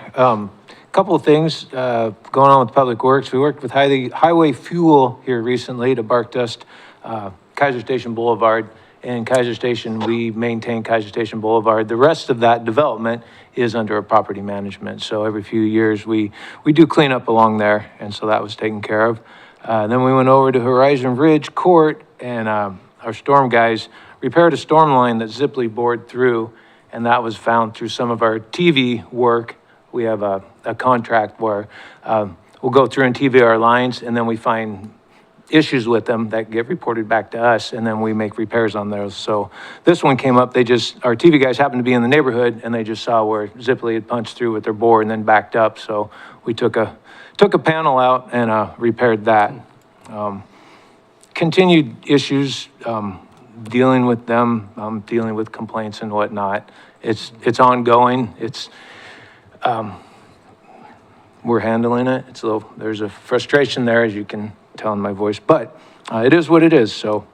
Couple of things going on with Public Works. We worked with Highway Fuel here recently to bark dust Kaiser Station Boulevard. And Kaiser Station, we maintain Kaiser Station Boulevard. The rest of that development is under a property management. So every few years, we do clean up along there, and so that was taken care of. Then we went over to Horizon Ridge Court, and our storm guys repaired a storm line that Zipley bored through, and that was found through some of our TV work. We have a contract where we'll go through and TV our lines, and then we find issues with them that get reported back to us, and then we make repairs on those. So this one came up, our TV guys happened to be in the neighborhood, and they just saw where Zipley had punched through with their bore and then backed up. So we took a panel out and repaired that. Continued issues, dealing with them, dealing with complaints and whatnot. It's ongoing. We're handling it. There's a frustration there, as you can tell in my voice, but it is what it is. So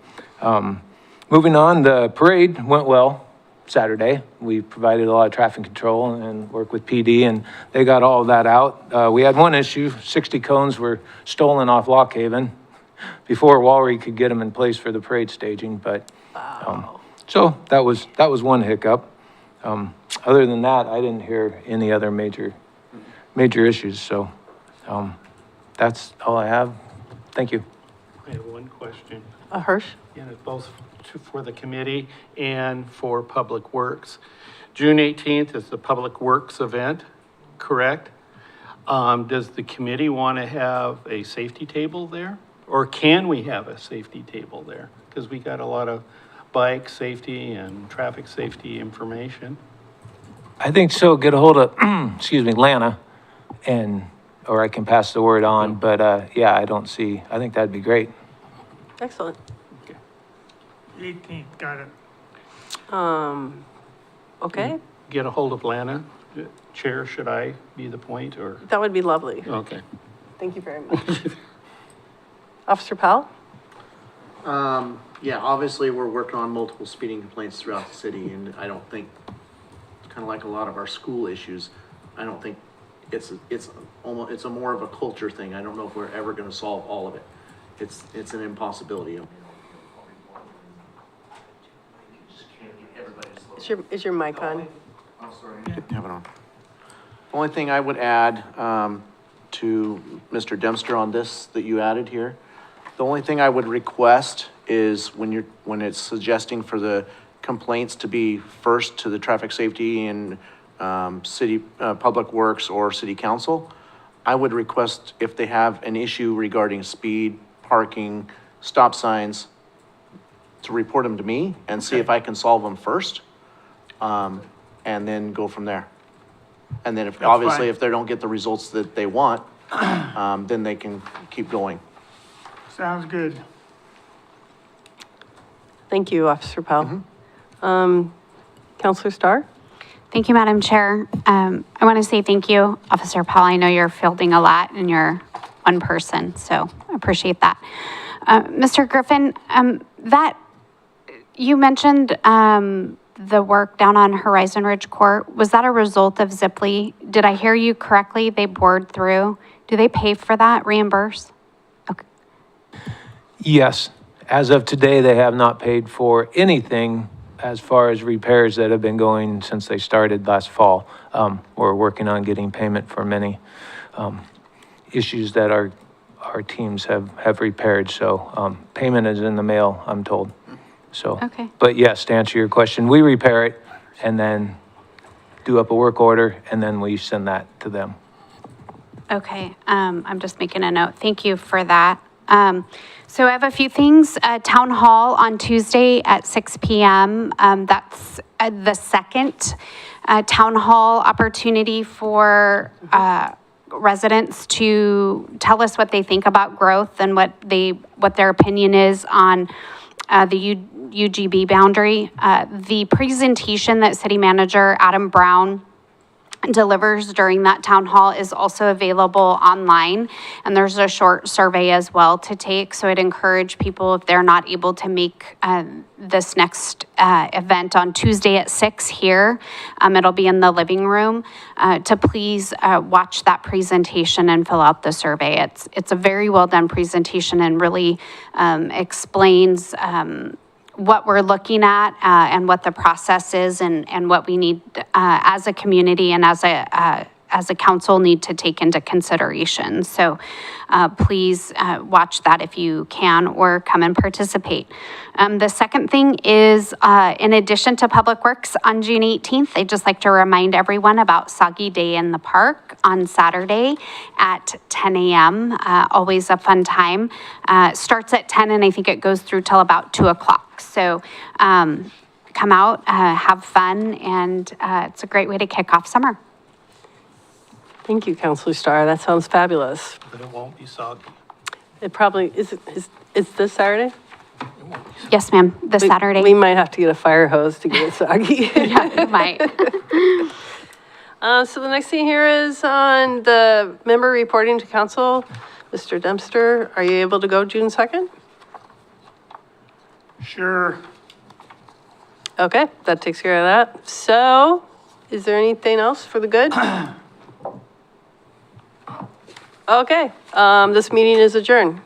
Moving on, the parade went well Saturday. We provided a lot of traffic control and worked with PD, and they got all of that out. We had one issue, 60 cones were stolen off Lock Haven before Walry could get them in place for the parade staging, but, so that was one hiccup. Other than that, I didn't hear any other major issues, so, that's all I have. Thank you. I have one question. Hirsch? And it's both for the committee and for Public Works. June 18th is the Public Works event, correct? Does the committee want to have a safety table there? Or can we have a safety table there? Because we got a lot of bike safety and traffic safety information. I think so. Get a hold of, excuse me, Lana, or I can pass the word on, but, yeah, I think that'd be great. Excellent. 18th, got it. Okay, Get a hold of Lana. Chair, should I be the point or? that would be lovely. Okay. Thank you very much. Officer Powell? Yeah, obviously, we're working on multiple speeding complaints throughout the city, and I don't think, kind of like a lot of our school issues, I don't think it's a more of a culture thing. I don't know if we're ever gonna solve all of it. It's an impossibility. Is your mic on? Have it on. Only thing I would add, to Mr. Dempster on this that you added here, the only thing I would request is when it's suggesting for the complaints to be first to the traffic safety and, city, public works or city council, I would request if they have an issue regarding speed, parking, stop signs, to report them to me and see if I can solve them first. And then go from there. And then if, obviously, fine. if they don't get the results that they want, then they can keep going. Sounds good. Thank you, Officer Powell. Counselor Starr? Thank you, Madam Chair. I want to say thank you, Officer Paul. I know you're fielding a lot and you're one person, so I appreciate that. Mr. Griffin, that you mentioned the work down on Horizon Ridge Court. Was that a result of Zipley? Did I hear you correctly? They bored through. Do they pay for that, reimburse? Okay. Yes, as of today, they have not paid for anything as far as repairs that have been going since they started last fall. We're working on getting payment for many issues that our teams have repaired, so payment is in the mail, I'm told. So, Okay. But yes, to answer your question, we repair it and then do up a work order and then we send that to them. Okay, I'm just making a note. Thank you for that. So I have a few things. Town Hall on Tuesday at 6 p.m. That's the second Town Hall opportunity for residents to tell us what they think about growth and what their opinion is on the UGB boundary. The presentation that City Manager Adam Brown delivers during that town hall is also available online, and there's a short survey as well to take. So I'd encourage people, if they're not able to make this next event on Tuesday at 6 here, it'll be in the living room, to please watch that presentation and fill out the survey. It's a very well done presentation and really explains what we're looking at and what the process is and what we need as a community and as a council need to take into consideration. So please watch that if you can or come and participate. The second thing is, in addition to Public Works on June 18th, I'd just like to remind everyone about Soggy Day in the Park on Saturday at 10 a.m. Always a fun time. Starts at 10 and I think it goes through till about 2 o'clock. So come out, have fun, and it's a great way to kick off summer. Thank you, Counselor Starr. That sounds fabulous. But it won't be soggy. It probably, is this Saturday? Yes, ma'am, this Saturday. We might have to get a fire hose to get it soggy. Yeah, you might. So the next thing here is on the member reporting to council. Mr. Dempster, are you able to go June 2nd? Sure. Okay, that takes care of that. So, is there anything else for the good? Okay, this meeting is adjourned.